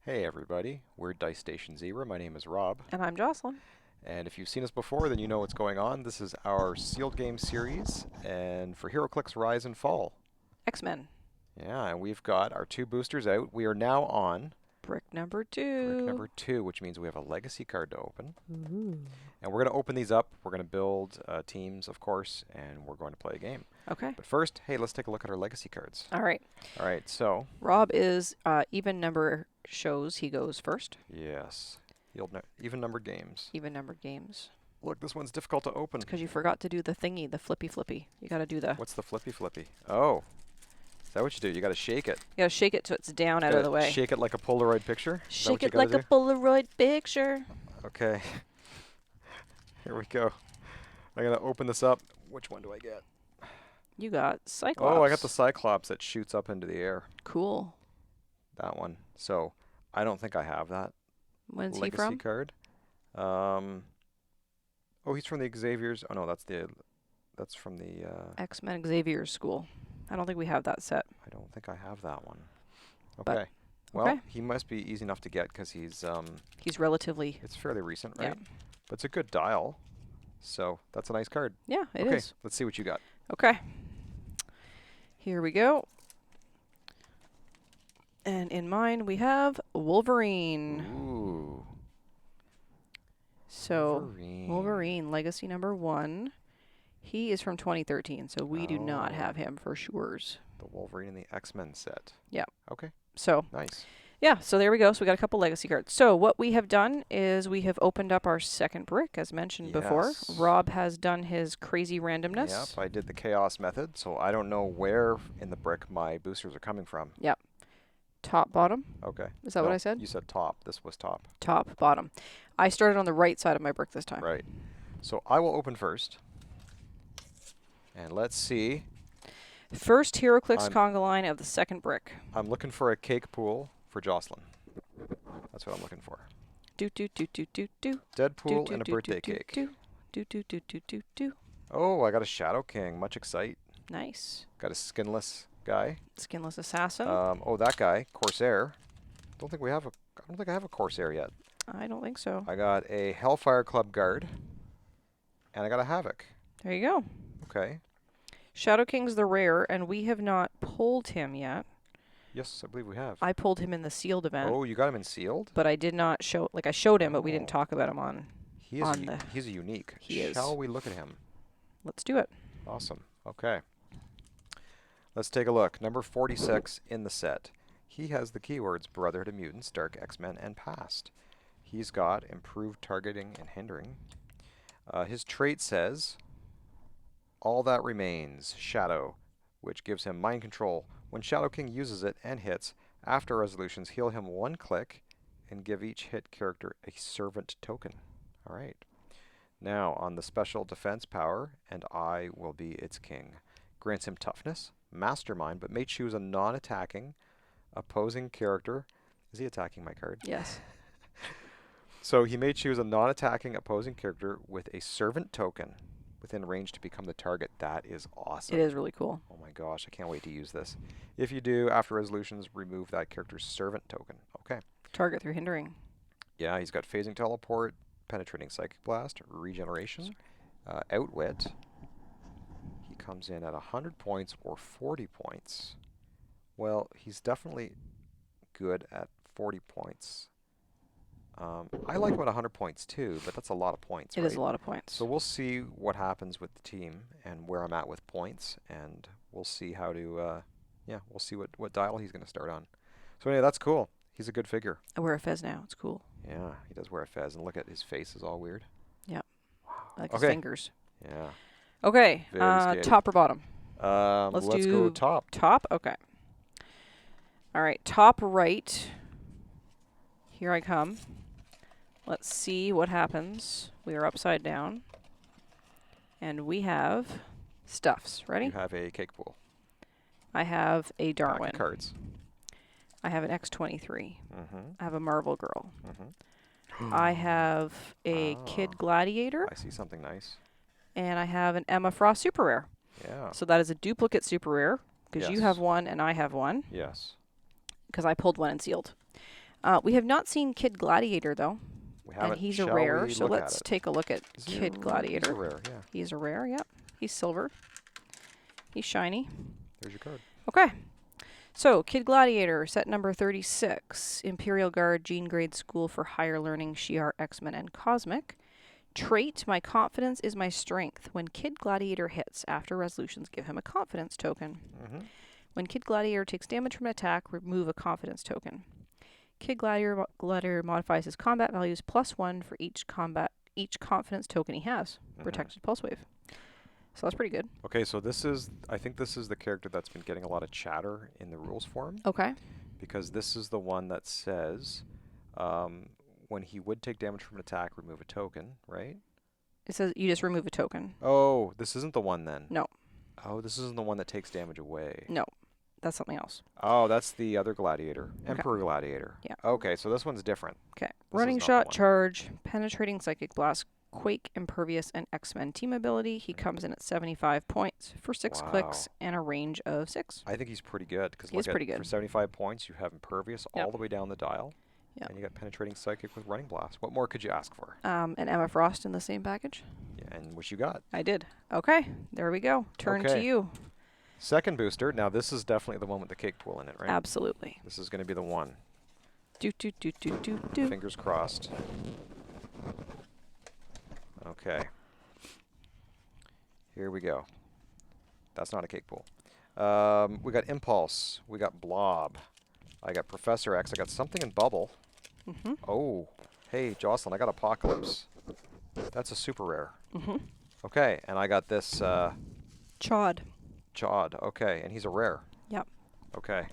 Hey everybody, we're Dice Station Zebra. My name is Rob, And I'm Jocelyn. and if you've seen us before, then you know what's going on. This is our sealed game series, and for HeroClix Rise and Fall. X-Men. Yeah, and we've got our two boosters out. We are now on Brick number brick 2. number 2, which means we have a legacy card to open. Ooh. And we're going to open these up. We're going to build teams, of course, and we're going to play a game. Okay. But first, hey, let's take a look at our legacy cards. All right. All right, so Rob is even number shows he goes first. yes, even numbered games. Even numbered games. Look, this one's difficult to open. It's because you forgot to do the thingy, the flippy. You got to do the... What's the flippy? Oh, is that what you do? You got to shake it. You got to shake it so it's down out of the way. Shake it like a Polaroid picture? Is that Shake what you it gotta like a do? Polaroid picture. Okay. Here we go. I'm going to open this up. Which one do I get? You got Cyclops. Oh, I got the Cyclops that shoots up into the air. Cool. That one. So, I don't think I have that When's he legacy from? card. Oh, he's from the Xavier's. Oh, no, that's from the... X-Men Xavier's school. I don't think we have that set. I don't think I have that one. But- Okay. Well, okay. he must be easy enough to get because he's... He's relatively... it's fairly recent, right? Yeah. But it's a good dial. So, that's a nice card. Yeah, it Okay, is. let's see what you got. Okay. Here we go. And in mine we have Wolverine. Ooh. So Wolverine, legacy number 1. He is from 2013, so we do not Oh. have him for sures. The Wolverine and the X-Men set. Yeah. Okay, So nice. yeah, so there we go. So we got a couple legacy cards. So what we have done is we have opened up our second brick, as mentioned before. Yes. Rob has done his crazy randomness. Yep, I did the chaos method, so I don't know where in the brick my boosters are coming from. Top, bottom. Okay. Is that what I said? You said top. This was top. Top, bottom. I started on the right side of my brick this time. Right. So I will open first. And let's see. First HeroClix I'm- conga line of the second brick. I'm looking for a cake pool for Jocelyn. That's what I'm looking for. Do do do do do do. Deadpool and a birthday cake. Do do do do do do do. Oh, I got a Shadow King. Much excite. Nice. Got a skinless guy. Skinless assassin. Oh, that guy, Corsair. I don't think I have a Corsair yet. I don't think so. I got a Hellfire Club guard, and I got a Havoc. There you go. Okay. Shadow King's the rare, and we have not pulled him yet. Yes, I believe we have. I pulled him in the sealed event, Oh, you got him in sealed? but I did not show. Like I showed him, but we didn't Oh. talk about him on. He is on the- he's a unique. He is. Shall we look at him? Let's do it. Awesome. Okay. Let's take a look. Number 46 in the set. He has the keywords Brotherhood of Mutants, Dark X-Men, and Past. He's got improved targeting and hindering. His trait says, all that remains, Shadow, which gives him mind control. When Shadow King uses it and hits, after resolutions, heal him 1 click and give each hit character a servant token. All right. Now, on the special defense power, and I will be its king. Grants him toughness, mastermind, but may choose a non-attacking opposing character. Is he attacking my card? Yes. So he may choose a non-attacking opposing character with a servant token within range to become the target. That is awesome. It is really cool. Oh my gosh, I can't wait to use this. If you do, after resolutions, remove that character's servant token. Okay. Target through hindering. Yeah, he's got phasing teleport, penetrating psychic blast, regeneration, outwit. He comes in at 100 points or 40 points. Well, he's definitely good at 40 points. I like him at 100 points too, but that's a lot of points. It is a lot of points. So we'll see what happens with the team and where I'm at with points, and we'll see how to, we'll see what dial he's going to start on. So anyway, that's cool. He's a good figure. I wear a fez now. It's cool. Yeah, he does wear a fez, and look at his face is all weird. Yeah. Wow. I like his Okay. fingers. Yeah. Okay. Very scary. Top or bottom? Let's go do top. Top? Okay. All right. Top right. Here I come. Let's see what happens. We are upside down. And we have stuffs. Ready? You have a cake pool. I have a Pack of Darwin. cards. I have an X-23. Mm-hmm. I have a Marvel Girl. Mm-hmm. I have a Kid Gladiator. I see something nice. And I have an Emma Frost Super Rare. Yeah. So that is a duplicate Super Rare. Because you Yes. have one and I have one. Yes. Because I pulled one and sealed. We have not seen Kid Gladiator, though. We And haven't. he's a Shall rare, we so look at let's it? take a look at Kid He's a Gladiator. rare, yeah. He's a rare, yep. He's silver. He's shiny. There's your card. Okay. So, Kid Gladiator, set number 36. Imperial Guard, Gene Grade School for Higher Learning, Shi'ar, X-Men, and Cosmic. Trait, my confidence is my strength. When Kid Gladiator hits, after resolutions, give him a confidence token. Mm-hmm. When Kid Gladiator takes damage from an attack, remove a confidence token. Kid Gladiator modifies his combat values +1 for each confidence token he has. Mm-hmm. Protected Pulse Wave. So that's pretty good. Okay, so I think this is the character that's been getting a lot of chatter in the rules forum. Okay. Because this is the one that says when he would take damage from an attack, remove a token, right? It says you just remove a token. Oh, this isn't the one then. No. Oh, this isn't the one that takes damage away. No. That's something else. Oh, that's the other Gladiator. Okay. Emperor Gladiator. Yeah. Okay, so this one's different. Okay. This Running is not the Shot, one. Charge, Penetrating Psychic Blast, Quake, Impervious, and X-Men team ability. He comes in at 75 points for 6 Wow. clicks and a range of 6. I think he's pretty good. Because He is pretty good. For 75 points, you have Impervious Yep. all the way down the dial. Yep. And you got Penetrating Psychic with Running Blast. What more could you ask for? And Emma Frost in the same package. Yeah, and what you got? I did. Okay. There we go. Turn to Okay. you. Second booster. Now, this is definitely the one with the cake pool in it, right? Absolutely. This is going to be the one. Do, do, do, do, do, do. Fingers crossed. Okay. Here we go. That's not a cake pool. We got Impulse. We got Blob. I got Professor X. I got something in Bubble. Mm-hmm. Oh, hey, Jocelyn, I got Apocalypse. That's a super rare. Mm-hmm. Okay, and I got this Chod. Chod. Okay, and he's a rare. Yep. Okay.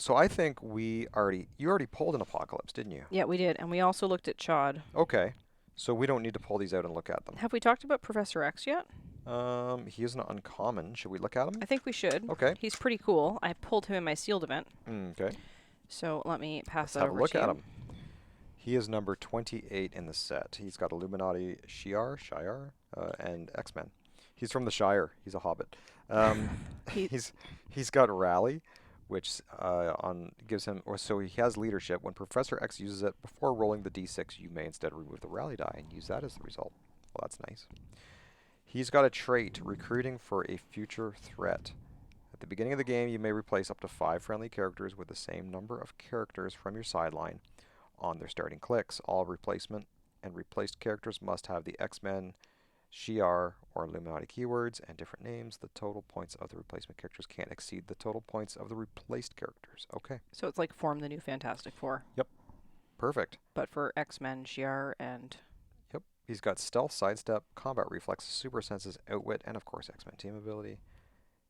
So I think you already pulled an Apocalypse, didn't you? Yeah, we did. And we also looked at Chod. Okay. So we don't need to pull these out and look at them. Have we talked about Professor X yet? He isn't uncommon. Should we look at him? I think we should. Okay. He's pretty cool. I pulled him in my sealed event. Okay. So let me pass Let's that have a over look to you. at him. He is number 28 in the set. He's got Illuminati Shire, and X-Men. He's from the Shire. He's a hobbit. He's got Rally, which gives him, so he has leadership. When Professor X uses it before rolling the d6, you may instead remove the Rally die and use that as the result. Well, that's nice. He's got a trait, recruiting for a future threat. At the beginning of the game, you may replace up to 5 friendly characters with the same number of characters from your sideline on their starting clicks. All replacement and replaced characters must have the X-Men, Shi'ar, or Illuminati keywords and different names. The total points of the replacement characters can't exceed the total points of the replaced characters. Okay. So it's like Form the New Fantastic Four. Perfect. But for X-Men, Shi'ar, and... Yep. He's got Stealth, Sidestep, Combat Reflex, Super Senses, Outwit, and of course X-Men team ability.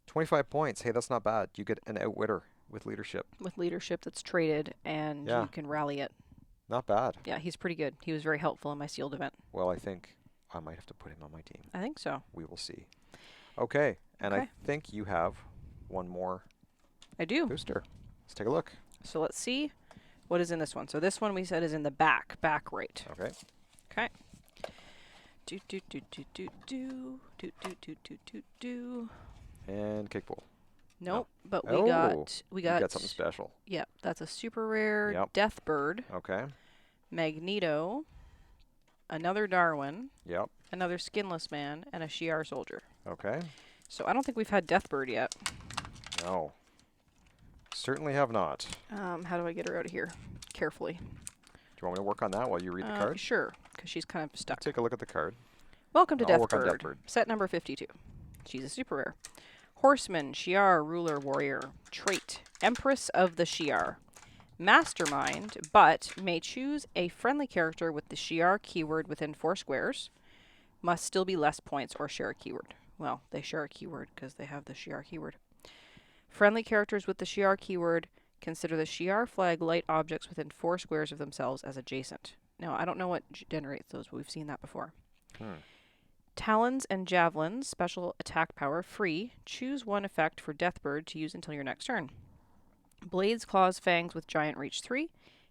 25 points. Hey, that's not bad. You get an Outwitter with leadership. with leadership that's traded, and Yeah. you can rally it. Not bad. Yeah, he's pretty good. He was very helpful in my sealed event. Well, I think I might have to put him on my team. I think so. We will see. Okay, and I Okay. think you have one more I do. booster. Let's take a look. So let's see what is in this one. So this one we said is in the back right. Okay. Okay. Do do do do do do do do do do do do. And kick pool. Nope. But Oh, we You got got something special. Yep, that's a super rare Yep. Deathbird, Okay. Magneto, another Darwin, Yep. another Skinless Man, and a Shi'ar soldier. Okay. So I don't think we've had Deathbird yet. No. Certainly have not. How do I get her out of here? Carefully. Do you want me to work on that while you read the card? Sure, because she's kind of stuck. Take a look at the card. Welcome to I'll work on Deathbird. Deathbird. Set number 52. She's a super rare. Horseman, Shi'ar, ruler, warrior. Trait, Empress of the Shi'ar. Mastermind, but may choose a friendly character with the Shi'ar keyword within 4 squares. Must still be less points or share a keyword. Well, they share a keyword because they have the Shi'ar keyword. Friendly characters with the Shi'ar keyword consider the Shi'ar flag light objects within 4 squares of themselves as adjacent. Now, I don't know what generates those, but we've seen that before. Talons and Javelins, special attack power, free. Choose one effect for Deathbird to use until your next turn. Blades, Claws, Fangs with Giant Reach 3.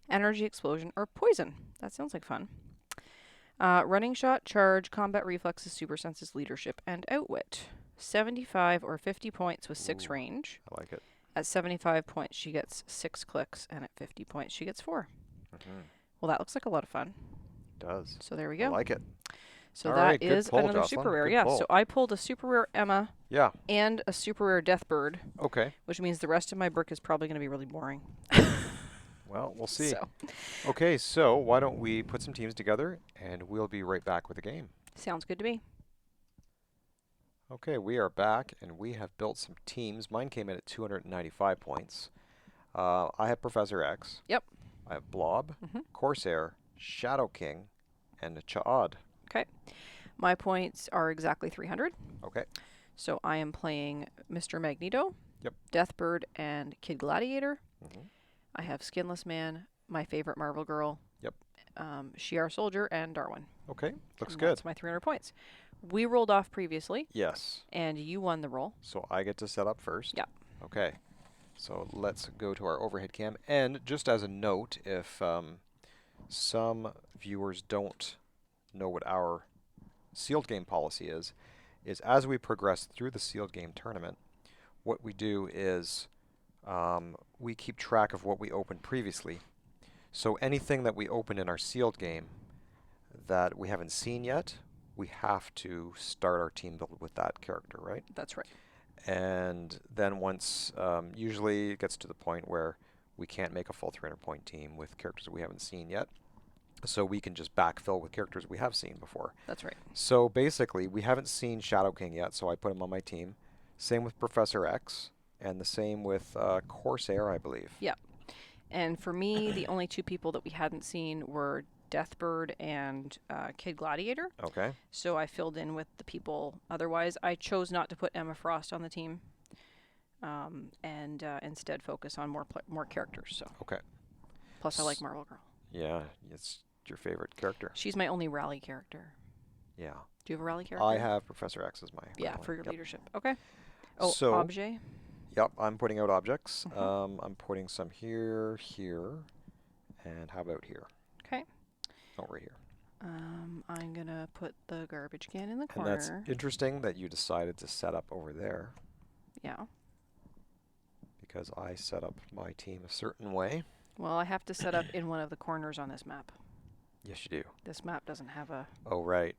Energy Explosion or Poison. That sounds like fun. Running Shot, Charge, Combat Reflexes, Super Senses, Leadership, and Outwit. 75 or 50 points with 6 Ooh, range. I like it. At 75 points, she gets 6 clicks, and at 50 points, she gets 4. Mm-hmm. Well, that looks like a lot of fun. Does. So there we I go. like it. So All that right, good is pull, another super Jocelyn. rare. Good Yeah, pull. so I pulled a super rare Emma Yeah. and a super rare Deathbird, Okay. which means the rest of my brick is probably going to be really boring. Well, we'll see. So, Okay, so why don't we put some teams together, and we'll be right back with the game. sounds good to me. Okay, we are back, and we have built some teams. Mine came in at 295 points. I have Professor X. Yep. I have Blob, hmm Corsair, Shadow King, and Chaad. Okay. My points are exactly 300. Okay. So I am playing Mr. Magneto, Yep. Deathbird, and Kid Gladiator. Mm-hmm. I have Skinless Man, my favorite Marvel girl, Yep. Shi'ar Soldier, and Darwin. Okay, looks And good. that's my 300 points. We rolled off previously, Yes. and you won the roll. So I get to set up first. Yeah. Okay. So let's go to our overhead cam. And just as a note, if some viewers don't know what our sealed game policy is as we progress through the sealed game tournament, what we do is we keep track of what we opened previously. So anything that we open in our sealed game that we haven't seen yet, we have to start our team build with that character, right? That's right. And then once, usually it gets to the point where we can't make a full 300-point team with characters that we haven't seen yet. So we can just backfill with characters we have seen before. That's right. So basically, we haven't seen Shadow King yet, so I put him on my team. Same with Professor X, and the same with Corsair, I believe. Yeah. And for me, the only 2 people that we hadn't seen were Deathbird and Kid Gladiator. Okay. So I filled in with the people. Otherwise, I chose not to put Emma Frost on the team, and instead focus on more characters. So. Okay. Plus, I like Marvel Girl. Yeah, it's your favorite character. She's my only rally character. Yeah. Do you have a rally character? I have Professor X as my Yeah, rally. for your Yep. leadership. Okay. Oh, So, objet. Yep, I'm putting out objects. Mhm. I'm putting some here, here, and how about here? Okay. Oh, right here. I'm gonna put the garbage can in the And corner. that's interesting that you decided to set up over there, Yeah. because I set up my team a certain way. Well, I have to set up in one of the corners on this map. Yes, you do. This map doesn't have a... Oh, right.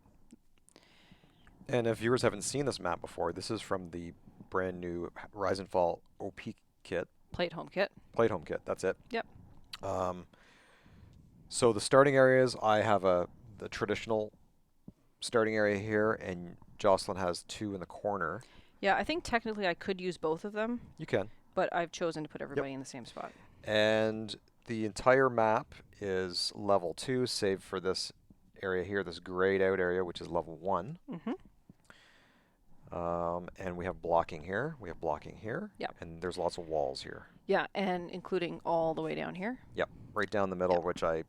And if viewers haven't seen this map before, this is from the brand new Rise and Fall OP kit. plate home kit. Plate home kit, that's it. Yep. So the starting areas, I have the traditional starting area here, and Jocelyn has 2 in the corner. Yeah, I think technically I could use both of them, You can. but I've chosen to put everybody in the same spot. And the entire map is level 2, save for this area here, this grayed out area, which is level 1. Mm-hmm. And we have blocking here. We have blocking here. Yep. And there's lots of walls here. Yeah, and including all the way down here. Yep. Right down the middle, Yep. which I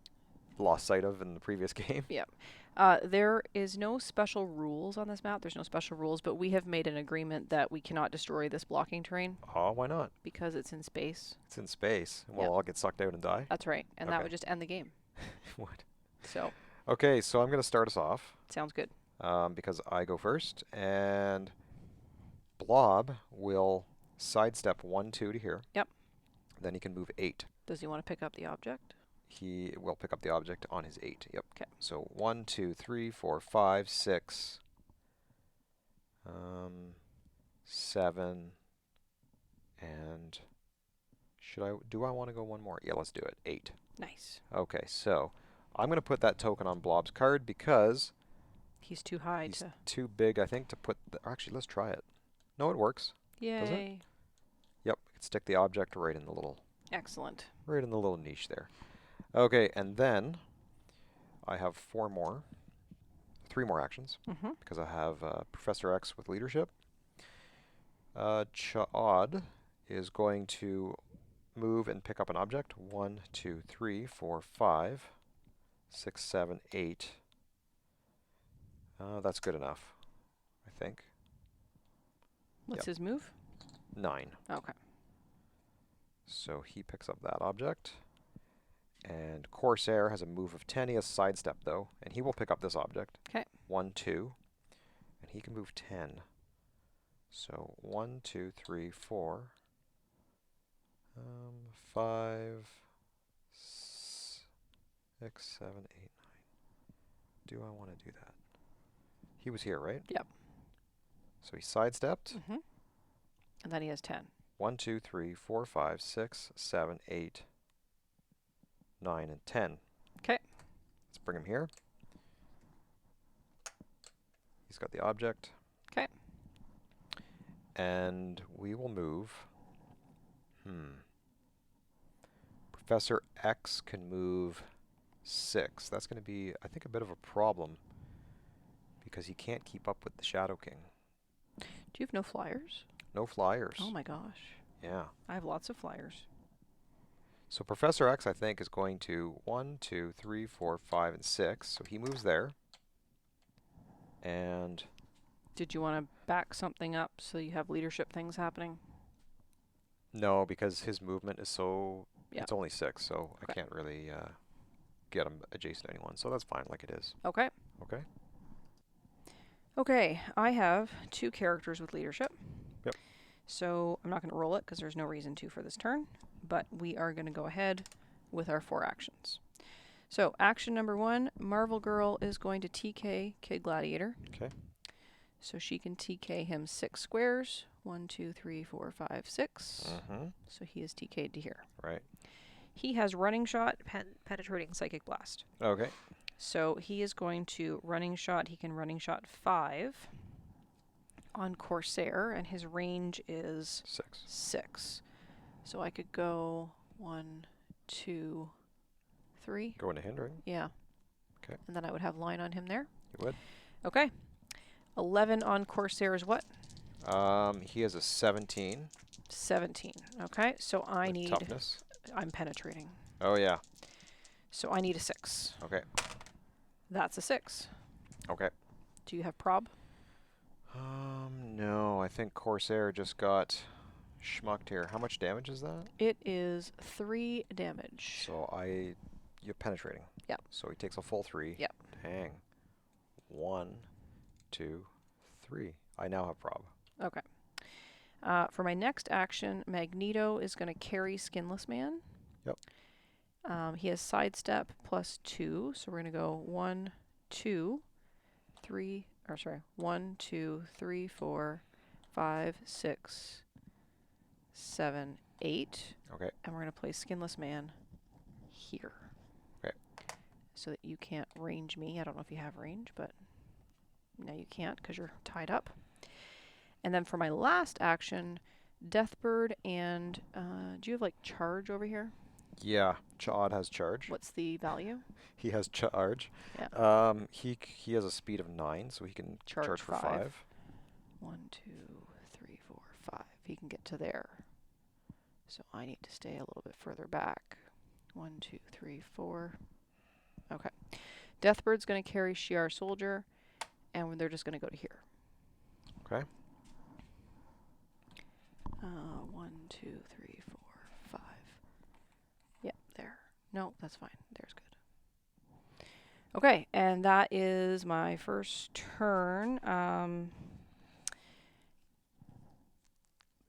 lost sight of in the previous game. Yep. There is no special rules on this map. There's no special rules, but we have made an agreement that we cannot destroy this blocking terrain Oh, why not? because it's in space. It's in space. Well, Yep. I'll get sucked out and die. That's right, and that Okay. would just end the game. What? So, Okay, so I'm going to start us off sounds good. because I go first, and Blob will sidestep 1, 2 to here. Yep. Then he can move 8. Does he want to pick up the object? He will pick up the object on his 8. Yep. 'Kay. So 1, 2, 3, 4, 5, 6, 7, and do I want to go one more? Yeah, let's do it. 8. Nice. Okay, so I'm going to put that token on Blob's card because He's too high he's to... too big, I think, to put... Actually, let's try it. No, it works. Yay. Yep, we can stick the object right in the little Excellent. niche there. Okay, and then I have 3 more actions Mm-hmm. because I have Professor X with leadership. Chaad is going to move and pick up an object. 1, 2, 3, 4, 5, 6, 7, 8. That's good enough, I think. What's Yep. his move? 9. Okay. So he picks up that object. And Corsair has a move of 10. He has sidestep, though, and he will pick up this object. 'Kay. 1, 2. And he can move 10. So 1, 2, 3, 4, 5, 6, 7, 8, 9. Do I want to do that? He was here, right? Yep. So he sidestepped. Mm-hmm. And then he has 10. 1, 2, 3, 4, 5, 6, 7, 8, 9, and 10. Okay. Let's bring him here. He's got the object. Okay. And we will move. Professor X can move 6. That's going to be, I think, a bit of a problem because he can't keep up with the Shadow King. Do you have no flyers? No flyers. Oh my gosh. Yeah. I have lots of flyers. So Professor X, I think, is going to 1, 2, 3, 4, 5, and 6. So he moves there. And Did you want to back something up so you have leadership things happening? no, because his movement is so, Yeah. it's only 6, so I Okay. can't really get him adjacent to anyone. So that's fine like it is. Okay. Okay. Okay, I have 2 characters with leadership. Yep. So I'm not going to roll it because there's no reason to for this turn, but we are going to go ahead with our 4 actions. So action number 1, Marvel Girl is going to TK Kid Gladiator. Okay. So she can TK him 6 squares. 1, 2, 3, 4, 5, 6. Mm-hmm. So he is TK'd to here. Right. He has Running Shot, Penetrating Psychic Blast. Okay. So he is going to Running Shot. He can Running Shot 5 on Corsair, and his range is 6. 6. So I could go 1, 2, 3. Go into hindering. Yeah. Okay. And then I would have line on him there. You would. Okay. 11 on Corsair is what? He has a 17. 17. Okay. So I with need... toughness. I'm penetrating. Oh, yeah. So I need a 6. Okay. That's a 6. Okay. Do you have prob? No, I think Corsair just got schmucked here. How much damage is that? It is 3 damage. So you're penetrating. Yep. So he takes a full 3. Yep. Dang. 1, 2, 3. I now have prob. Okay. For my next action, Magneto is going to carry Skinless Man. Yep. He has sidestep plus 2, so we're going to go 1, 2, 3, or sorry, 1, 2, 3, 4, 5, 6, 7, 8. Okay. And we're going to place Skinless Man here. Okay. So that you can't range me. I don't know if you have range, but no, you can't because you're tied up. And then for my last action, Deathbird and do you have like charge over here? Yeah. Chad has charge. What's the value? He has charge. Yeah. He has a speed of 9, so he can charge for 5. 1, 2, 3, 4, 5. He can get to there. So I need to stay a little bit further back. 1, 2, 3, 4. Okay. Deathbird's going to carry Shi'ar Soldier, and they're just going to go to here. Okay. 1, 2, 3, 4, 5. Yep, there. No, that's fine. There's good. Okay, and that is my first turn.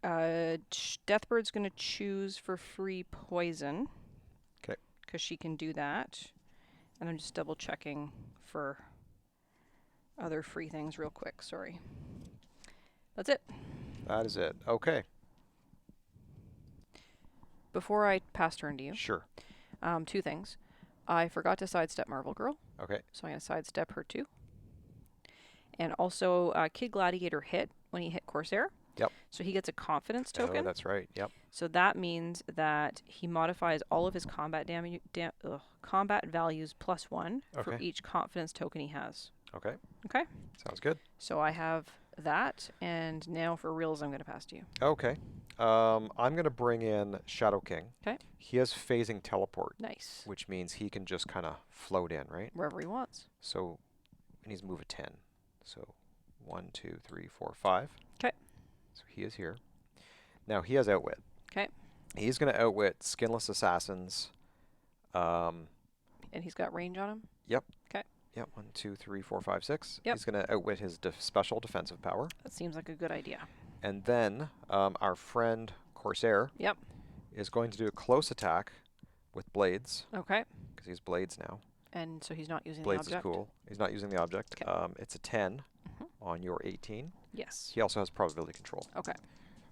Deathbird's going to choose for free poison. Okay. Because she can do that. And I'm just double checking for other free things real quick. Sorry. That's it. That is it. Okay. Before I pass turn to you, Sure. 2 things. I forgot to sidestep Marvel Girl, Okay. so I'm going to sidestep her too. And also, Kid Gladiator hit when he hit Corsair. Yep. So he gets a confidence Oh, token. that's right. Yep. So that means that he modifies all of his combat combat values plus 1 for Okay. each confidence token he has. Okay. Okay. Sounds good. So I have that, and now for reals, I'm going to pass to you. Okay. I'm going to bring in Shadow King. Okay. He has phasing teleport, Nice. which means he can just kind of float in, right? Wherever he wants. So, and he's move a 10. So, 1, 2, 3, 4, 5. Okay. So he is here. Now he has outwit. Okay. He's going to outwit skinless assassins. And he's got range on him? Yep. Okay. Yep. 1, 2, 3, 4, 5, 6. Yep. He's going to outwit his special defensive power. That seems like a good idea. And then our friend Corsair Yep. is going to do a close attack with blades, Okay. because he's blades now. And so he's not using the Blades is object. cool. He's not using the object. 'Kay. It's a 10 Mhm. on your 18. Yes. He also has probability control. Okay.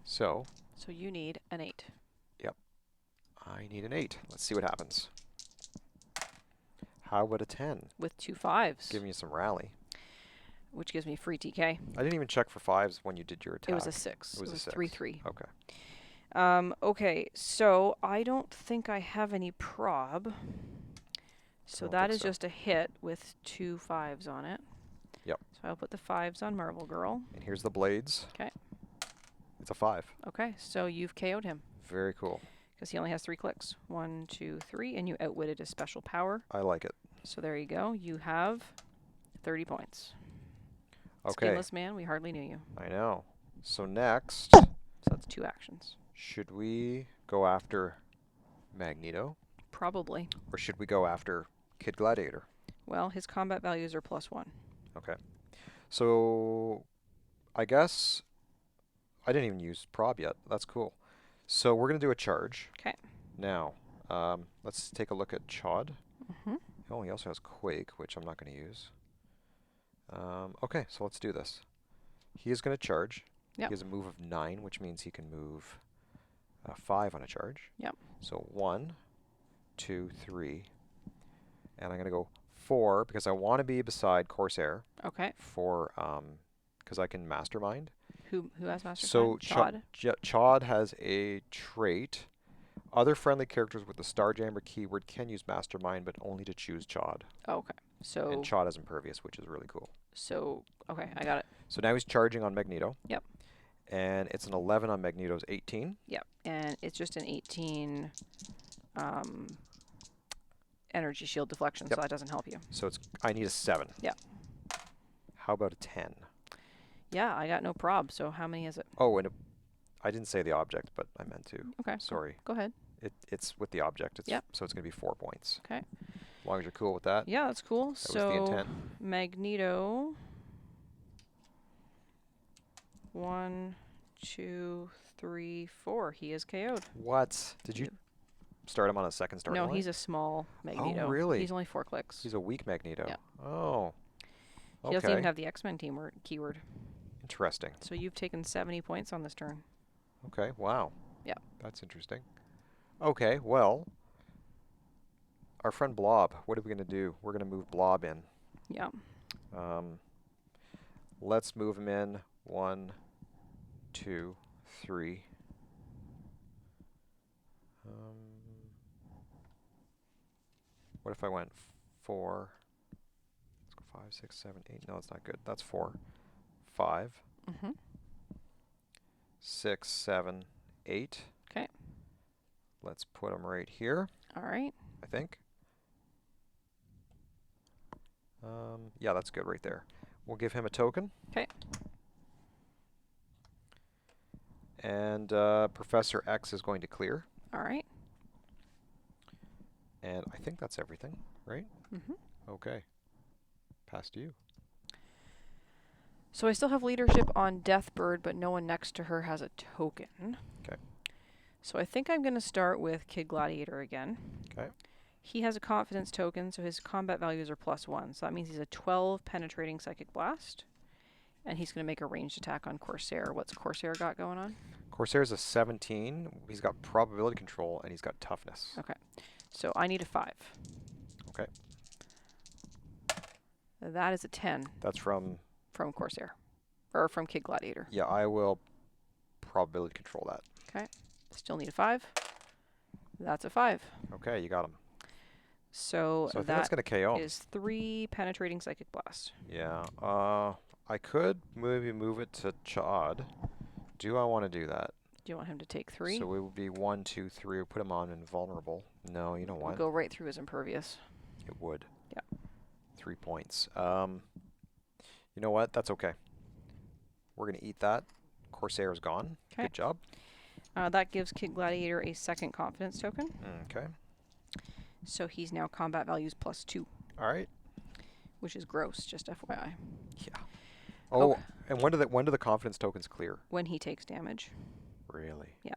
So So you need an 8. I need an 8. Let's see what happens. How about a 10? With 2 5s. Give me some rally. Which gives me free TK. I didn't even check for 5s when you did your attack. It was a 6. It was a 6. 3-3. Okay. Okay, so I don't think I have any prob. So don't that think is so. just a hit with 2 5s on it. Yep. So I'll put the 5s on Marble Girl. And here's the blades. 'Kay. It's a 5. Okay, so you've KO'd him. Very cool. Because he only has 3 clicks. 1, 2, 3, and you outwitted his special power. I like it. So there you go. You have 30 points. Okay. Skinless man, we hardly knew you. I know. So next, So that's 2 actions. should we go after Magneto? Probably. Or should we go after Kid Gladiator? Well, his combat values are +1. Okay. So I guess I didn't even use prob yet. That's cool. So we're going to do a charge. 'Kay. Now, let's take a look at Chod. Mm-hmm. Oh, he also has Quake, which I'm not going to use. Okay, so let's do this. He is going to charge. Yep. He has a move of 9, which means he can move 5 on a charge. Yep. So 1, 2, 3. And I'm going to go 4 because I want to be beside Corsair Okay. for because I can mastermind. Who has Master So Chod? Chod has a trait. Other friendly characters with the Starjammer keyword can use mastermind, but only to choose Chod. Oh, okay. So And Chod is impervious, which is really cool. okay, I got it. So now he's charging on Magneto. Yep. And it's an 11 on Magneto's 18. Yep. And it's just an 18 energy shield deflection, Yep. so that doesn't help you. So I need a 7. Yep. How about a 10? Yeah, I got no prob, so how many is it? Oh, and I didn't say the object, but I meant to. Okay. Sorry. Go ahead. It's with the object. Yep. So it's going to be 4 points. Okay. As long as you're cool with that. Yeah, that's cool. That was the So intent. Magneto 1, 2, 3, 4. He is KO'd. What? Did you start him on a second starting No, line? he's a small Magneto. Oh, really? He's only 4 clicks. He's a weak Magneto. Yeah. Oh. He doesn't even have the X-Men keyword. Interesting. So you've taken 70 points on this turn. Okay, wow. Yeah. That's interesting. Okay, well, our friend Blob, what are we going to do? We're going to move Blob in. Yeah. Let's move him in. 1, 2, 3. What if I went 4? Let's go 5, 6, 7, 8. No, that's not good. That's 4. 5, Mm-hmm. 6, 7, 8. Okay. Let's put him right here, All right. I think. Yeah, that's good right there. We'll give him a token. Okay. And Professor X is going to clear. All right. And I think that's everything, right? Mm-hmm. Okay. Past you. So I still have leadership on Deathbird, but no one next to her has a token. Okay. So I think I'm going to start with Kid Gladiator again. Okay. He has a confidence token, so his combat values are +1. So that means he's a 12 penetrating psychic blast. And he's going to make a ranged attack on Corsair. What's Corsair got going on? Corsair's a 17. He's got probability control, and he's got toughness. Okay. So I need a 5. Okay. That is a 10 That's from... from Corsair. Or from Kid Gladiator. Yeah, I will probability control that. Okay. Still need a 5. That's a 5. Okay, you got him. So So I think that's going to KO him. is 3 penetrating psychic blast. Yeah. I could maybe move it to Chod. Do I want to do that? Do you want him to take 3? So it would be 1, 2, 3. We'll put him on invulnerable. No, you know We'll what? go right through his impervious. It would. Yeah. 3 points. You know what? That's okay. We're going to eat that. Corsair's gone. 'Kay. Good job. That gives Kid Gladiator a second confidence token. Okay. So he's now combat values +2, All right. which is gross, just FYI. Yeah. Oh, Okay. and when do the confidence tokens clear? When he takes damage. Really? Yeah.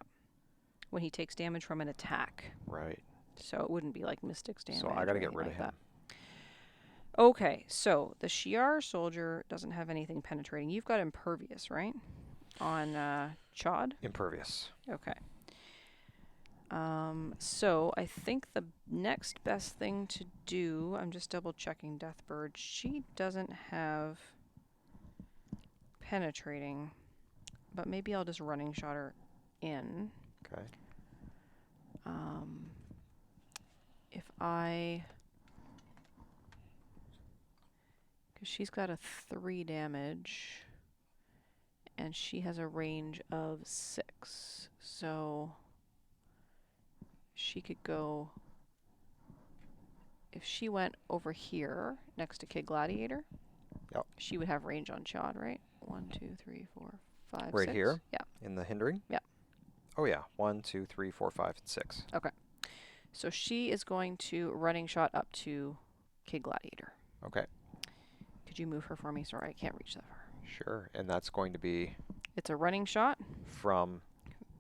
When he takes damage from an attack. Right. So it wouldn't be like Mystic's damage So I or got to get anything rid like of that. him. Okay, so the Shi'ar soldier doesn't have anything penetrating. You've got impervious, right? On Chod? Impervious. Okay. So I think the next best thing to do, I'm just double checking Deathbird. She doesn't have penetrating, but maybe I'll just running shot her in. Okay. If I, because she's got a 3 damage, and she has a range of 6, so she could go. If she went over here next to Kid Gladiator, Yep. she would have range on Chod, right? 1, 2, 3, 4, 5, Right 6. here? Yeah. In the hindering? Yeah. Oh, yeah. 1, 2, 3, 4, 5, and 6. Okay. So she is going to running shot up to Kid Gladiator. Okay. Could you move her for me? Sorry, I can't reach that far. Sure. And that's going to be It's a running shot from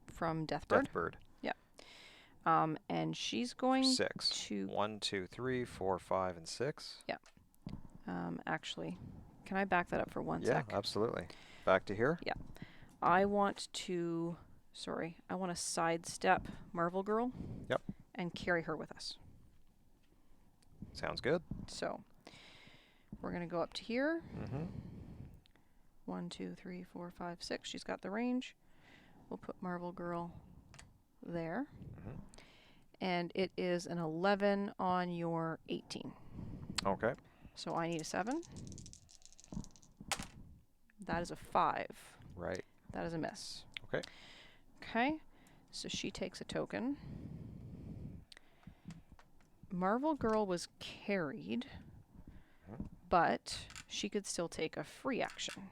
from Deathbird. Deathbird. And she's going 6. to 1, 2, 3, 4, 5, and 6. actually, can I back that up for one Yeah, sec? absolutely. Back to here? Yeah. I want to sidestep Marvel Girl. Yep. And carry her with us. Sounds good. So we're going to go up to here. Mm-hmm. 1, 2, 3, 4, 5, 6. She's got the range. We'll put Marvel Girl there. Mm-hmm. And it is an 11 on your 18. Okay. So I need a 7. That is a 5. Right. That is a miss. Okay. Okay. So she takes a token. Marvel Girl was carried, but she could still take a free action.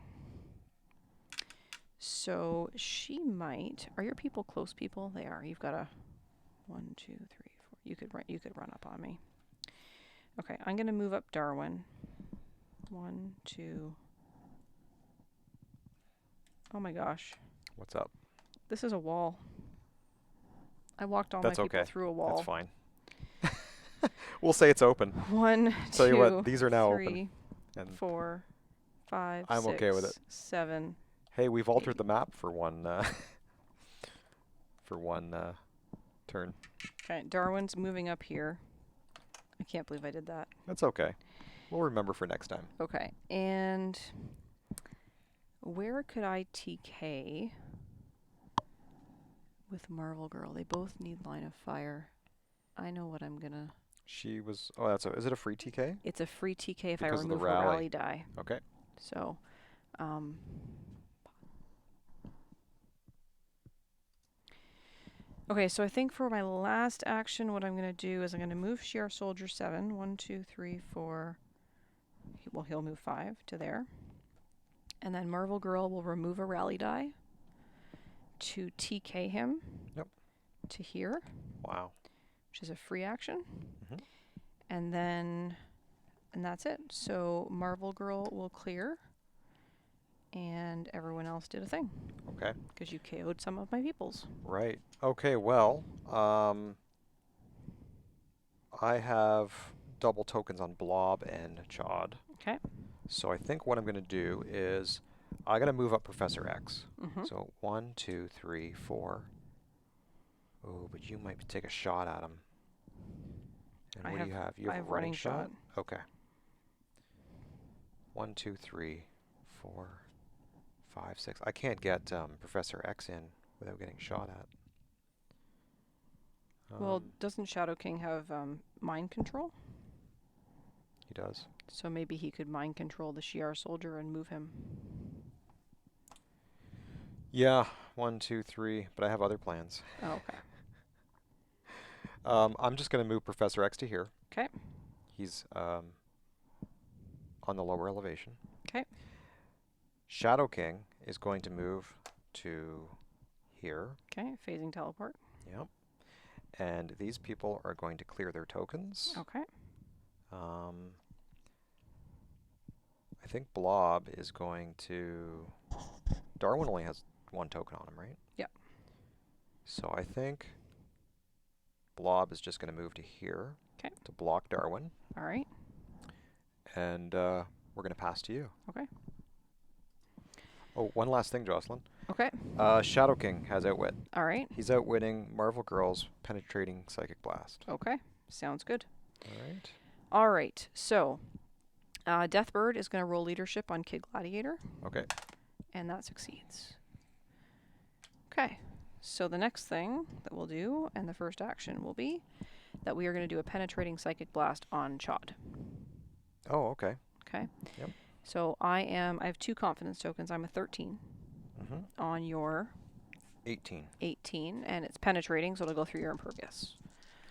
So she might. Are your people close people? They are. You've got a 1, 2, 3, 4. You could run up on me. Okay, I'm gonna move up Darwin. 1, 2. Oh my gosh, What's up? this is a wall. I walked all That's my people okay. through a wall. That's fine. We'll say it's open. 1, Tell 2, you what, these are now 3, open. And 4, 5, I'm 6, okay with it. 7. Hey, we've altered the map for one turn. Okay, Darwin's moving up here. I can't believe I did that. That's okay. We'll remember for next time. Okay, and where could I TK with Marvel Girl? They both need line of fire. I know what I'm gonna. She was. Oh, is it a free TK? It's a free TK if Because I of the remove her rally. rally die. Okay. So, okay, so I think for my last action, what I'm going to do is I'm going to move Shi'ar Soldier 7. 1, 2, 3, 4. Well, he'll move 5 to there. And then Marvel Girl will remove a rally die to TK him. Yep. To here. Wow. Which is a free action. Mm-hmm. And that's it. So Marvel Girl will clear. And everyone else did a thing. Okay. Because you KO'd some of my peoples. Right. Okay, well, I have double tokens on Blob and Chod. Okay. So I think what I'm going to do is I'm going to move up Professor X. Mm-hmm. So 1, 2, 3, 4. Oh, but you might take a shot at him. And what do you have? You have a running shot? Okay. 1, 2, 3, 4, 5, 6. I can't get Professor X in without getting shot at. Well, doesn't Shadow King have mind control? He does. So maybe he could mind control the Shi'ar soldier and move him. Yeah, 1, 2, 3, but I have other plans. Oh, okay. I'm just going to move Professor X to here. Okay. He's on the lower elevation. Okay. Shadow King is going to move to here. Okay, phasing teleport. Yep. And these people are going to clear their tokens. Okay. I think Blob is going to... Darwin only has 1 token on him, right? Yeah. So I think Blob is just going to move to here to block Darwin. All right. And we're going to pass to you. Okay. Oh, one last thing, Jocelyn. Okay. Shadow King has Outwit. All right. He's outwitting Marvel Girl's Penetrating Psychic Blast. Okay. Sounds good. All right. All right. So, Deathbird is going to roll leadership on Kid Gladiator. Okay. And that succeeds. Okay. So the next thing that we'll do, and the first action will be, that we are going to do a Penetrating Psychic Blast on Chod. Oh, okay. Okay. Yep. So I have 2 confidence tokens. I'm a 13 on your 18. 18, and it's penetrating, so it'll go through your impervious.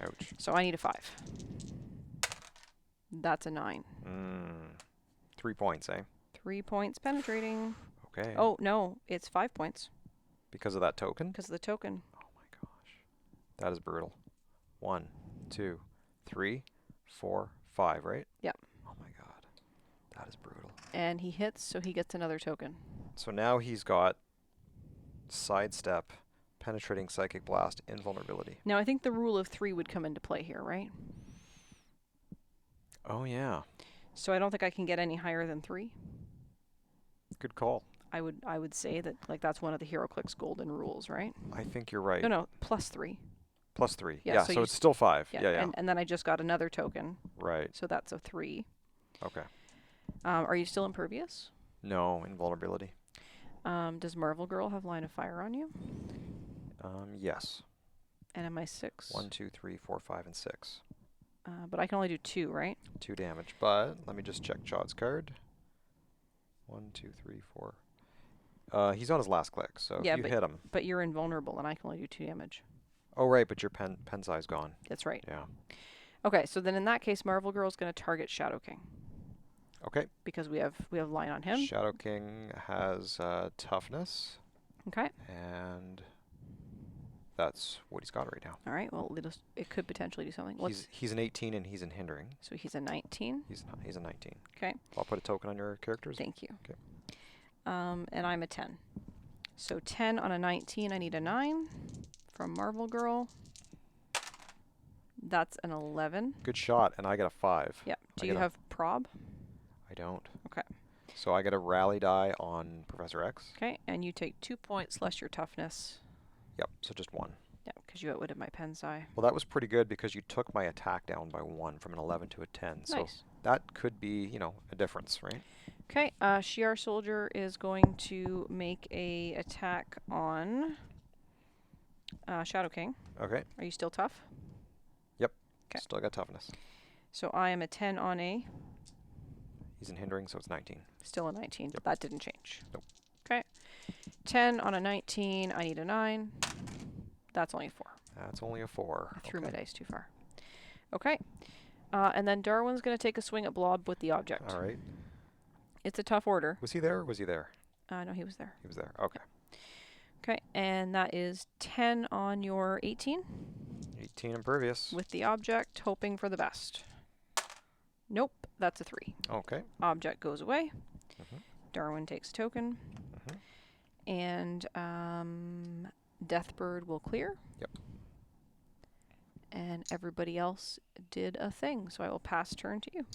Ouch. So I need a 5. That's a 9. 3 points, eh? 3 points penetrating. Okay. Oh, no, it's 5 points. Because of that token? Because of the token. Oh my gosh. That is brutal. 1, 2, 3, 4, 5, right? Yep. Oh my god. That is brutal. And he hits, so he gets another token. So now he's got Sidestep, Penetrating Psychic Blast, Invulnerability. Now, I think the rule of 3 would come into play here, right? Oh yeah. So I don't think I can get any higher than 3. Good call. I would say that, like, that's one of the HeroClix golden rules, right? I think you're right. No, +3. +3. Yeah, Yeah, so so you it's still 5. Yeah, Yeah. And then I just got another token, Right. so that's a 3. Okay. Are you still impervious? No, Invulnerability. Does Marvel Girl have line of fire on you? Yes. And am I 6? 1, 2, 3, 4, 5, and 6. But I can only do 2, right? 2 damage, but let me just check Chod's card. 1, 2, 3, 4. He's on his last click, so Yeah, if you hit him. But you're invulnerable, and I can only do 2 damage. Oh, right, but your pen size gone. That's right. Yeah. Okay, so then in that case, Marvel Girl's going to target Shadow King. Okay. Because we have line on him. Shadow King has toughness, Okay. and that's what he's got right now. All right. Well, it could potentially do something. He's an 18 and he's in hindering. So he's a 19. He's a 19. Okay. I'll put a token on your characters. Thank you. Okay. And I'm a 10. So 10 on a 19, I need a 9 from Marvel Girl. That's an 11. Good shot, and I get a 5. Yeah. Do you have prob? I don't. Okay. So I get a rally die on Professor X. Okay, and you take 2 points less your toughness. Yep, so just 1. Yeah, because you outwitted my Pensai. Well, that was pretty good because you took my attack down by 1 from an 11 to a 10. So Nice. that could be, a difference, right? Okay, Shi'ar Soldier is going to make a attack on Shadow King. Okay. Are you still tough? Yep. 'Kay. Still got toughness. So I am a 10 on a... He's in hindering, so it's 19. Still a 19, but that didn't change. Nope. Okay. 10 on a 19, I need a 9. That's only a 4. That's only a 4. I threw my dice too far. Okay. And then Darwin's going to take a swing at Blob with the object. All right. It's a tough order. Was he there or was he there? No, he was there. He was there. Okay. Okay, and that is 10 on your 18 18 impervious. with the object, hoping for the best. Nope, that's a 3. Okay. Object goes away. Mhm. Darwin takes a token. Mhm. And Deathbird will clear. Yep. And everybody else did a thing, so I will pass turn to you.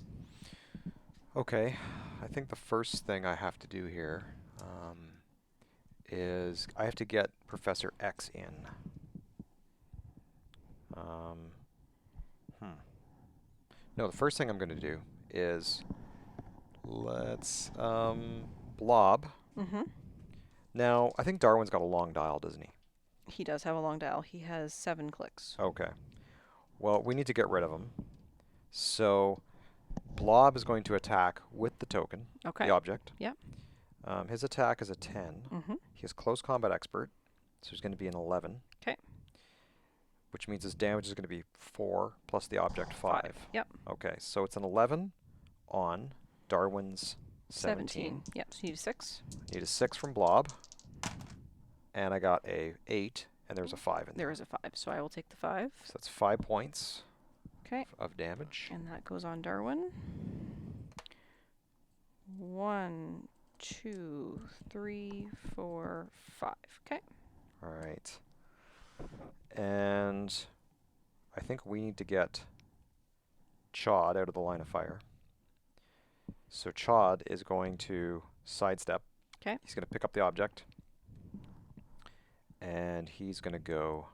Okay. I think the first thing I have to do here is I have to get Professor X in. No, the first thing I'm going to do is let's Blob. Mm-hmm. Now, I think Darwin's got a long dial, doesn't he? He does have a long dial. He has 7 clicks. Okay. Well, we need to get rid of him. So Blob is going to attack with the token, Okay. the object. Yep. His attack is a 10. Mm-hmm. He has close combat expert, so he's going to be an 11. 'Kay. Which means his damage is going to be 4 plus the object 5. Yep. Okay, so it's an 11 on Darwin's 17. Yep, so you need a 6. Need a 6 from Blob. And I got a 8, and there's a 5 in there. There is a 5, so I will take the 5. So that's 5 points Okay. of damage. And that goes on Darwin. 1, 2, 3, 4, 5. Okay. All right. And I think we need to get Chod out of the line of fire. So Chod is going to sidestep. Okay. He's going to pick up the object. And he's going to go...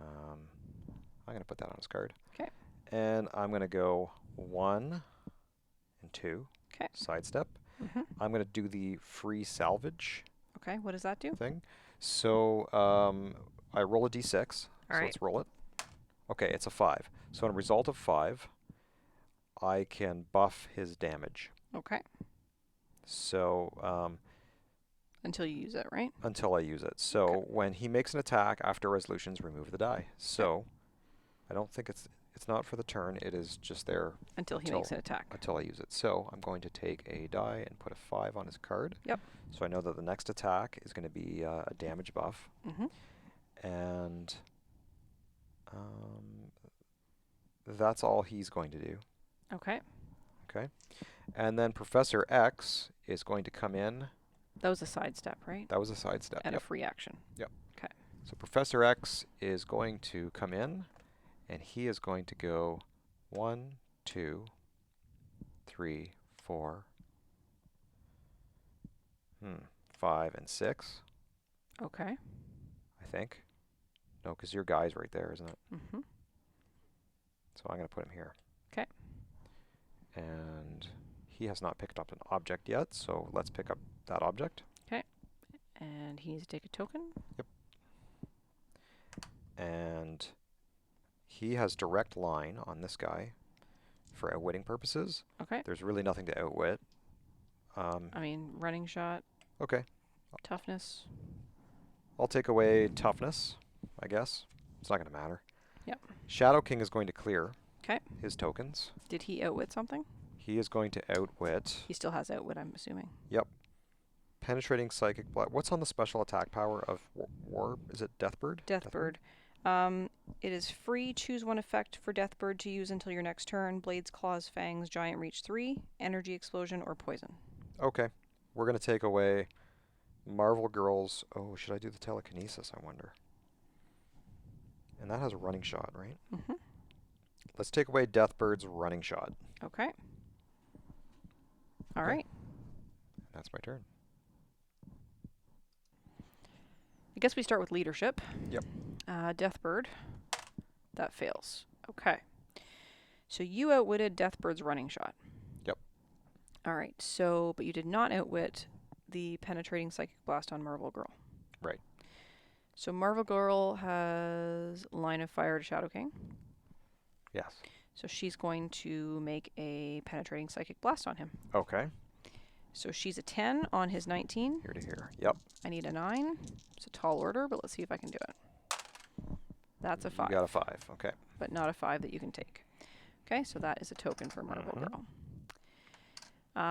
I'm going to put that on his card. Okay. And I'm going to go 1 and 2. Okay. Sidestep. Mm-hmm. I'm going to do the free salvage Okay, what does that do? thing. So I roll a d6. All So right. let's roll it. Okay, it's a 5. So on a result of 5, I can buff his damage. Okay. So Until you use it, right? until I use it. So Okay. when he makes an attack after resolutions, remove the die. So I don't think it's not for the turn. It is just there Until he makes an attack. until I use it. So I'm going to take a die and put a 5 on his card. Yep. So I know that the next attack is going to be a damage buff. Mm-hmm. And that's all he's going to do. Okay. Okay. And then Professor X is going to come in. That was a sidestep, right? That was a sidestep. And Yep. a free action. Yep. Okay. So Professor X is going to come in, and he is going to go 1, 2, 3, 4, 5, and 6, Okay. I think. No, because your guy's right there, isn't it? Mm-hmm. So I'm going to put him here. Okay. And he has not picked up an object yet, so let's pick up that object. And he needs to take a token. And he has direct line on this guy for outwitting purposes. Okay. There's really nothing to outwit. I mean, running shot, Okay. toughness. I'll take away toughness, I guess. It's not going to matter. Yep. Shadow King is going to clear 'Kay. his tokens. Did he outwit something? He is going to outwit. He still has outwit, I'm assuming. Penetrating Psychic Blast. What's on the special attack power of War? Is it Deathbird? Deathbird. It is free. Choose one effect for Deathbird to use until your next turn. Blades, Claws, Fangs, Giant Reach 3, Energy Explosion, or Poison. Okay. We're going to take away Marvel Girls. Oh, should I do the telekinesis, I wonder? And that has a running shot, right? Mm-hmm. Let's take away Deathbird's running shot. Okay. All Okay. right. That's my turn. I guess we start with leadership. Yep. Deathbird. That fails. Okay. So you outwitted Deathbird's running shot. Yep. All right. So, but you did not outwit the penetrating psychic blast on Marvel Girl. Right. So Marvel Girl has line of fire to Shadow King. Yes. So she's going to make a penetrating psychic blast on him. Okay. So she's a 10 on his 19. Here to here. Yep. I need a 9. It's a tall order, but let's see if I can do it. That's a 5. You got a 5. Okay. But not a 5 that you can take. Okay, so that is a token for Marvel Girl.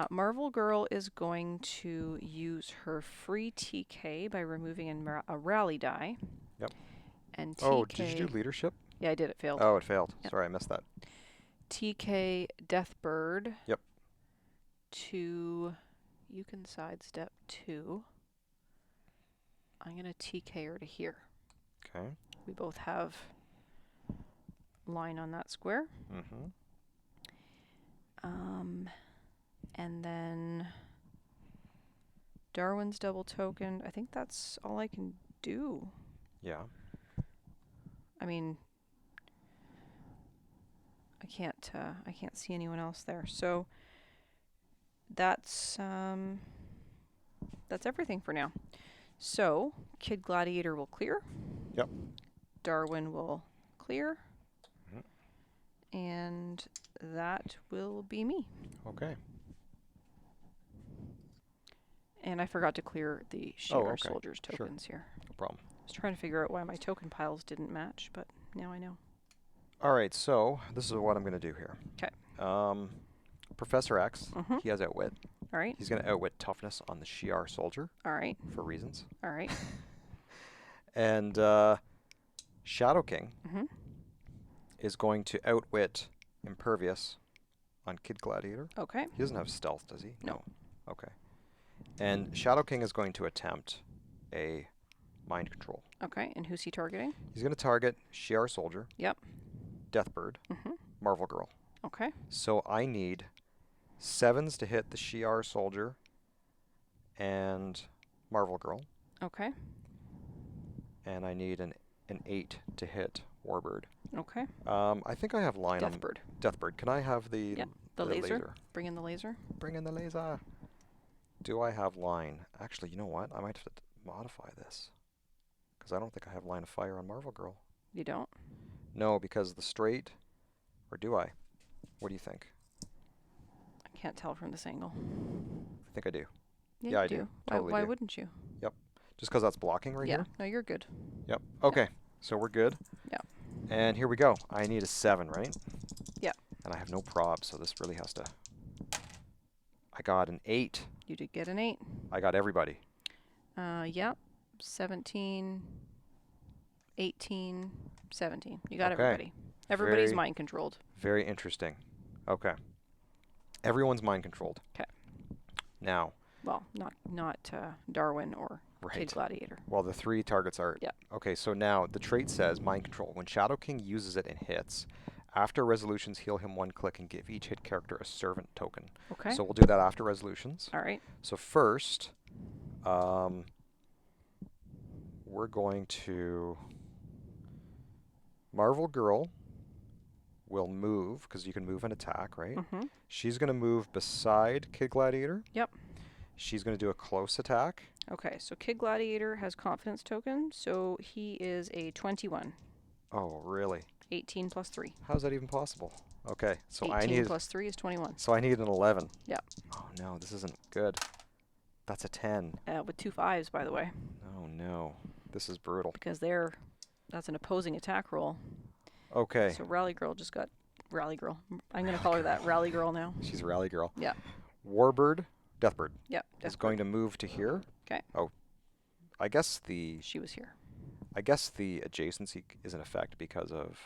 Marvel Girl is going to use her free TK by removing a rally die. Yep. And TK... Oh, did you do leadership? Yeah, I did. It failed. Oh, it failed. Yep. Sorry, I missed that. TK Deathbird. Yep. To... You can sidestep 2. I'm going to TK her to here. Okay. We both have line on that square. Mm-hmm. And then Darwin's double token. I think that's all I can do. Yeah. I mean, I can't see anyone else there. So that's everything for now. So Kid Gladiator will clear. Yep. Darwin will clear. Mhm. And that will be me. Okay. And I forgot to clear the Shi'ar okay. soldiers Sure. tokens here. No problem. I was trying to figure out why my token piles didn't match, but now I know. All right, so this is what I'm going to do here. 'Kay. Professor X, Mm-hmm. he has outwit. All right. He's going to outwit toughness on the Shi'ar soldier All right. for reasons. All right. And Shadow King Mm-hmm. is going to outwit impervious on Kid Gladiator. Okay. He doesn't have stealth, does he? No. Okay. And Shadow King is going to attempt a mind control. Okay. And who's he targeting? He's going to target Shi'ar Soldier. Yep. Deathbird. Marvel Girl. Okay. So I need 7s to hit the Shi'ar Soldier and Marvel Girl. Okay. And I need an 8 to hit Warbird. Okay. I think I have line Deathbird. on Deathbird. Can I have the The laser. Bring in the laser. Bring in the laser. Do I have line? Actually, you know what? I might have to modify this. Because I don't think I have line of fire on Marvel Girl. You don't? No, because the straight... Or do I? What do you think? I can't tell from this angle. I think I do. Yeah, Yeah, you I do. Totally Why do. wouldn't you? Yep. Just because that's blocking right Yeah. here? No, you're good. Yep. Okay. So we're good. Yeah. And here we go. I need a 7, right? Yeah. And I have no props, so this really has to... I got an 8. You did get an 8. I got everybody. Yeah. 17, 18, 17. You got Okay. everybody. Everybody's Very- mind controlled. Very interesting. Okay. Everyone's mind controlled. 'Kay. Now, Well, not Darwin or Kid right. Gladiator. Well, the 3 targets are... Yeah. Okay, so now the trait says mind control. When Shadow King uses it and hits, after resolutions, heal him 1 click and give each hit character a servant token. Okay. So we'll do that after resolutions. All right. So first, we're going to... Marvel Girl will move, because you can move and attack, right? Mm-hmm. She's going to move beside Kid Gladiator. Yep. She's going to do a close attack. Okay, so Kid Gladiator has confidence token, so he is a 21. Oh, really? 18 plus 3. How's that even possible? Okay, so 18 I need... plus 3 is 21. So I need an 11. Yeah. Oh, no, this isn't good. That's a 10. With 2 5s, by the way, Oh, no. This is brutal. because that's an opposing attack roll. Okay. So Rally Girl just got Rally Girl. I'm going to call her that, Rally Girl now. She's a rally girl. Yeah. Warbird, Deathbird, Yep. is going to move to here. 'Kay. Oh, I guess the She was here. adjacency is in effect because of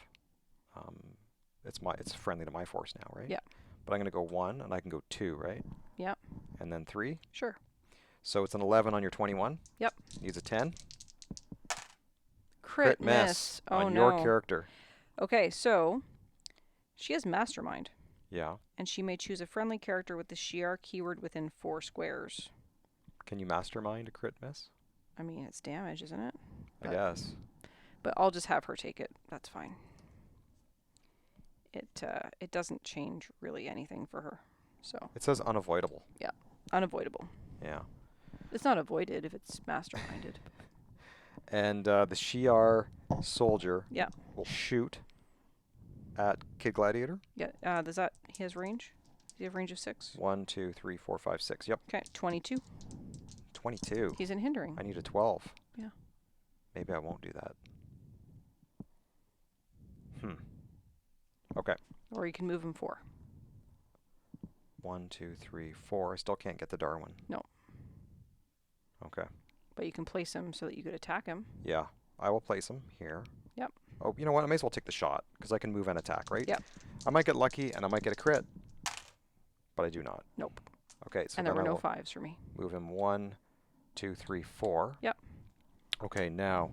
it's friendly to my force now, right? Yeah. But I'm going to go 1 and I can go 2, right? Yep. And then 3. Sure. So it's an 11 on your 21. Yep. Needs a 10. Crit miss. Oh, on no. your character. Okay, so she has Mastermind, Yeah. and she may choose a friendly character with the Shi'ar keyword within 4 squares. Can you mastermind a crit miss? I mean, it's damage, isn't it? I guess. But I'll just have her take it. That's fine. It doesn't change really anything for her. So It says unavoidable. unavoidable. Yeah. It's not avoided if it's masterminded. And the Shi'ar soldier Yeah. will shoot at Kid Gladiator. Yeah. He has range? Does he have range of 6? 1, 2, 3, 4, 5, 6. Yep. Okay, 22. 22. He's in hindering. I need a 12. Yeah. Maybe I won't do that. Okay. Or you can move him 4. 1, 2, 3, 4. I still can't get the Darwin. No. Okay. But you can place him so that you could attack him. Yeah. I will place him here. Yep. Oh, you know what? I may as well take the shot because I can move and attack, right? Yep. I might get lucky and I might get a crit, but I do not. Nope. Okay, so And there then were I no will 5s for me. move him 1, 2, 3, 4. Yep. Okay, now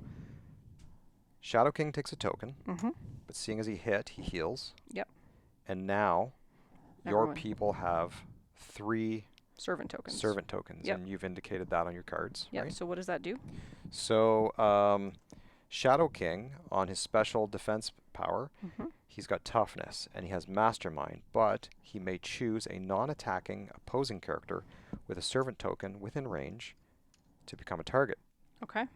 Shadow King takes a token, Mm-hmm. but seeing as he hit, he heals. Yep. And now your Everyone. people have 3 Servant tokens. servant tokens, Yep. and you've indicated that on your cards, Yep. right? So what does that do? So Shadow King, on his special defense power, Mm-hmm. he's got toughness, and he has mastermind, but he may choose a non-attacking opposing character with a servant token within range to become a target. Okay.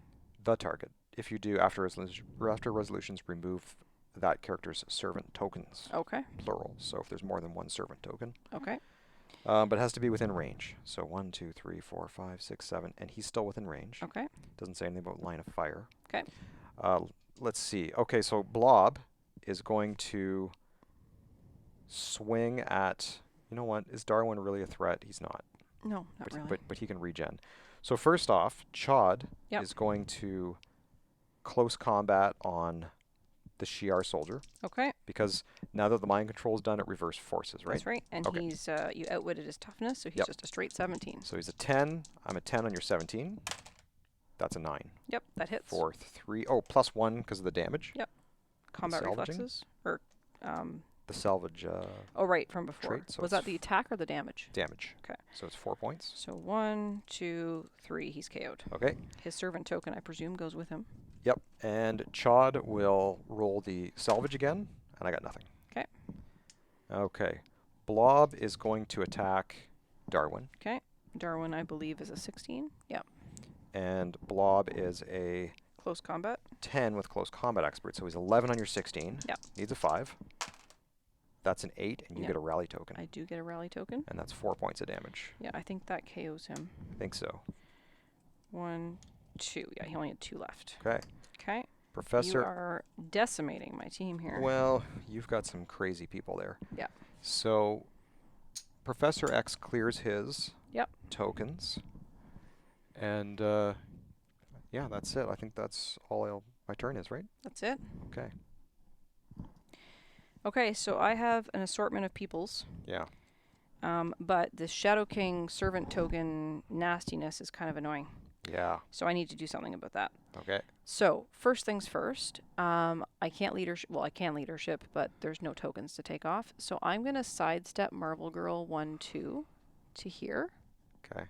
The target. If you do, after resolutions, remove that character's servant tokens, Okay. plural. So if there's more than 1 servant token. Okay. But it has to be within range. So 1, 2, 3, 4, 5, 6, 7, and he's still within range. Okay. Doesn't say anything about line of fire. Okay. Let's see. Okay, so Blob is going to swing at... You know what? Is Darwin really a threat? He's not. No, not really. But he can regen. So first off, Chod Yep. is going to close combat on the Shi'ar soldier, Okay. because now that the mind control is done, it reverse forces, right? That's right. And Okay. he's you outwitted his toughness, so he's Yep. just a straight 17. So he's a 10. I'm a 10 on your 17. That's a 9. Yep, that hits. 4, 3. Oh, plus 1 because of the damage. Yep. Combat salvaging? reflexes or The salvage oh right, from before. trait. So Was it's that the attack or the damage? damage. Okay. So it's 4 points. So 1, 2, 3, he's KO'd. Okay. His servant token, I presume, goes with him. Yep. And Chod will roll the salvage again, and I got nothing. Okay. Okay. Blob is going to attack Darwin, Okay. Darwin, I believe, is a 16. Yep. and Blob is a Close combat. 10 with close combat expert, so he's 11 on your 16. Yep. Needs a 5. That's an 8, and you Yep. get a rally token. I do get a rally token. And that's 4 points of damage. Yeah, I think that KOs him. I think so. 1, 2. Yeah, he only had 2 left. Okay. Okay. Professor. You are decimating my team here. Well, you've got some crazy people there. Yeah. So, Professor X clears his Yep. tokens. And, yeah, that's it. I think that's all my turn is, right? That's it. Okay. Okay, so I have an assortment of peoples. Yeah. But the Shadow King servant token nastiness is kind of annoying. Yeah. So I need to do something about that. Okay. So first things first, I can't leadership. Well, I can leadership, but there's no tokens to take off. So I'm gonna sidestep Marvel Girl 1, 2 to here. Okay.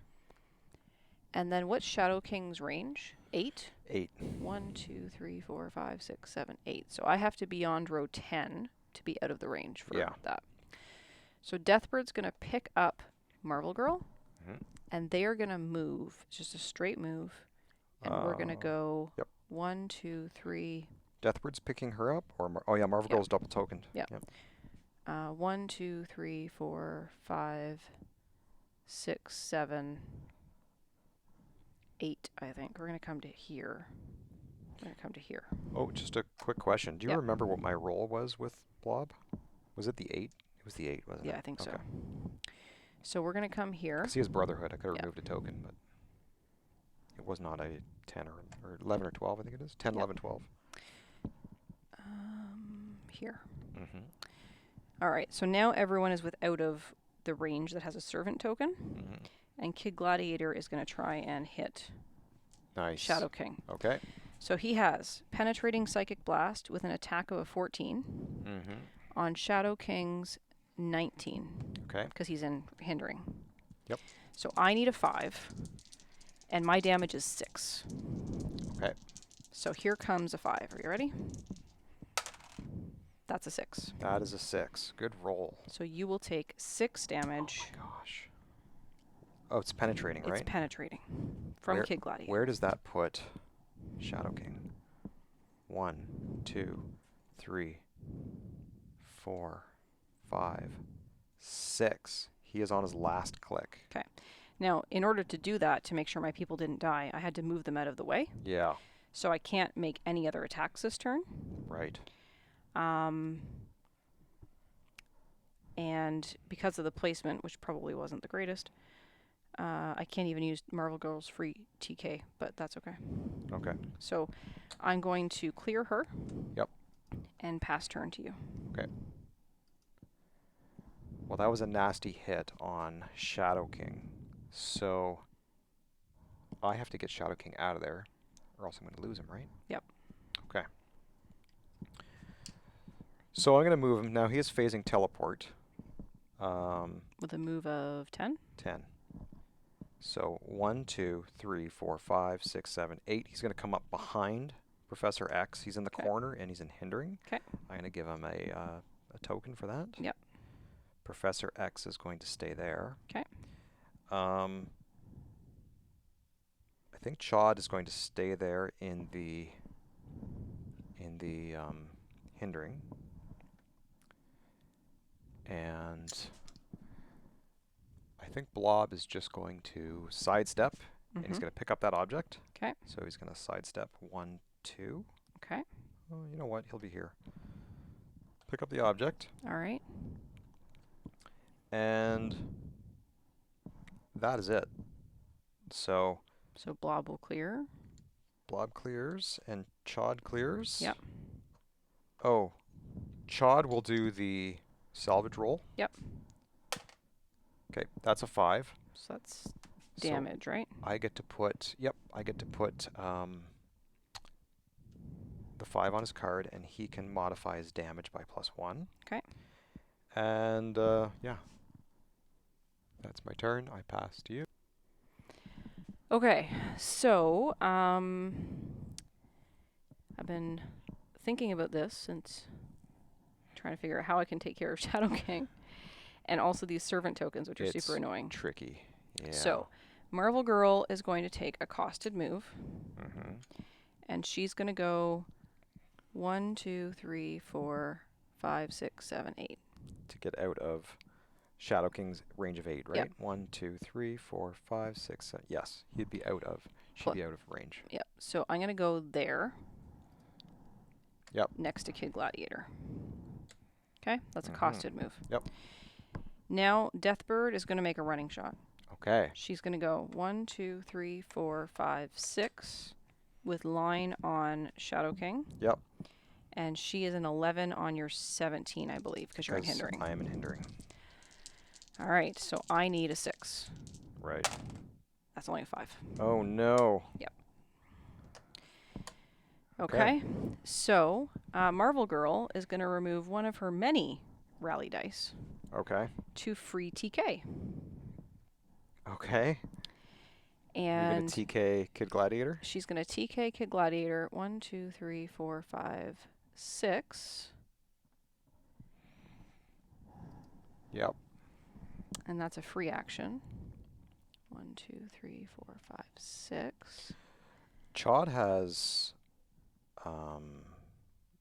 And then what's Shadow King's range? 8. 8. 1, 2, 3, 4, 5, 6, 7, 8. So I have to be on row 10 to be out of the range for Yeah. that. So Deathbird's gonna pick up Marvel Girl, Mhm. and they are gonna move. It's just a straight move, and we're gonna go Yep. 1, 2, 3. Deathbird's picking her up? Or oh, yeah, Marvel Yep. Girl's double tokened. Yep. 1, 2, 3, 4, 5, 6, 7, 8, I think. We're going to come to here. We're going to come to here. Oh, just a quick question. Do you Yep. remember what my roll was with Blob? Was it the 8? It was the 8, wasn't it? Yeah, I think so. Okay. So we're going to come here. 'Cause he has Brotherhood. I could have Yep. removed a token, but it was not a 10 or 11 or 12, I think it is. 10, Yep. 11, 12. Here. Mm-hmm. All right, so now everyone is out of the range that has a servant token, Mm-hmm. and Kid Gladiator is going to try and hit Nice. Shadow King. Okay. So he has Penetrating Psychic Blast with an attack of a 14 Mm-hmm. on Shadow King's 19, Okay. because he's in hindering. Yep. So I need a 5, and my damage is 6. Okay. So here comes a 5. Are you ready? That's a 6. That is a 6. Good roll. So you will take 6 damage. Oh my gosh. Oh, it's penetrating, It's right? penetrating from Kid Gladiator. Where does that put Shadow King? 1, 2, 3, 4, 5, 6. He is on his last click. Okay. Now, in order to do that, to make sure my people didn't die, I had to move them out of the way. Yeah. So I can't make any other attacks this turn. Right. And because of the placement, which probably wasn't the greatest, I can't even use Marvel Girl's free TK, but that's okay. Okay. So I'm going to clear her. Yep. And pass turn to you. Okay. Well, that was a nasty hit on Shadow King. So I have to get Shadow King out of there, or else I'm going to lose him, right? Yep. Okay. So I'm going to move him. Now he is phasing teleport. With a move of 10. 10. So 1, 2, 3, 4, 5, 6, 7, 8. He's going to come up behind Professor X. He's in the corner and he's in hindering. Okay. I'm going to give him a token for that. Yep. Professor X is going to stay there. Okay. I think Chod is going to stay there in the hindering. And I think Blob is just going to sidestep, and he's going to pick up that object. Okay. So he's going to sidestep 1, 2. Okay. Oh, you know what? He'll be here. Pick up the object. All right. And that is it. So So Blob will clear. Blob clears and Chod clears. Yep. Oh, Chod will do the salvage roll. Yep. Okay, that's a 5. So that's So damage, right? I get to put, yep, I get to put the 5 on his card, and he can modify his damage by +1. Okay. And yeah, that's my turn. I pass to you. Okay, so I've been thinking about this since trying to figure out how I can take care of Shadow King, and also these servant tokens, which are It's super annoying. tricky. Yeah. So, Marvel Girl is going to take a costed move, Mm-hmm. and she's going to go 1, 2, 3, 4, 5, 6, 7, 8. To get out of Shadow King's range of 8, right? Yep. 1, 2, 3, 4, 5, 6, 7. Yes, he'd be out of. She'd Pl- be out of range. Yep. So I'm going to go there. Yep. Next to Kid Gladiator. Okay, that's a Mhm. costed move. Yep. Now Deathbird is going to make a running shot. Okay. She's going to go 1, 2, 3, 4, 5, 6 with line on Shadow King. Yep. And she is an 11 on your 17, I believe, because you're in hindering. I am in hindering. All right, so I need a 6. Right. That's only a 5. Oh no. Yep. Okay. So Marvel Girl is going to remove one of her many rally dice Okay. to free TK. Okay. You're gonna And TK Kid Gladiator? she's going to TK Kid Gladiator 1, 2, 3, 4, 5, 6. Yep. And that's a free action. 1, 2, 3, 4, 5, 6. Chod has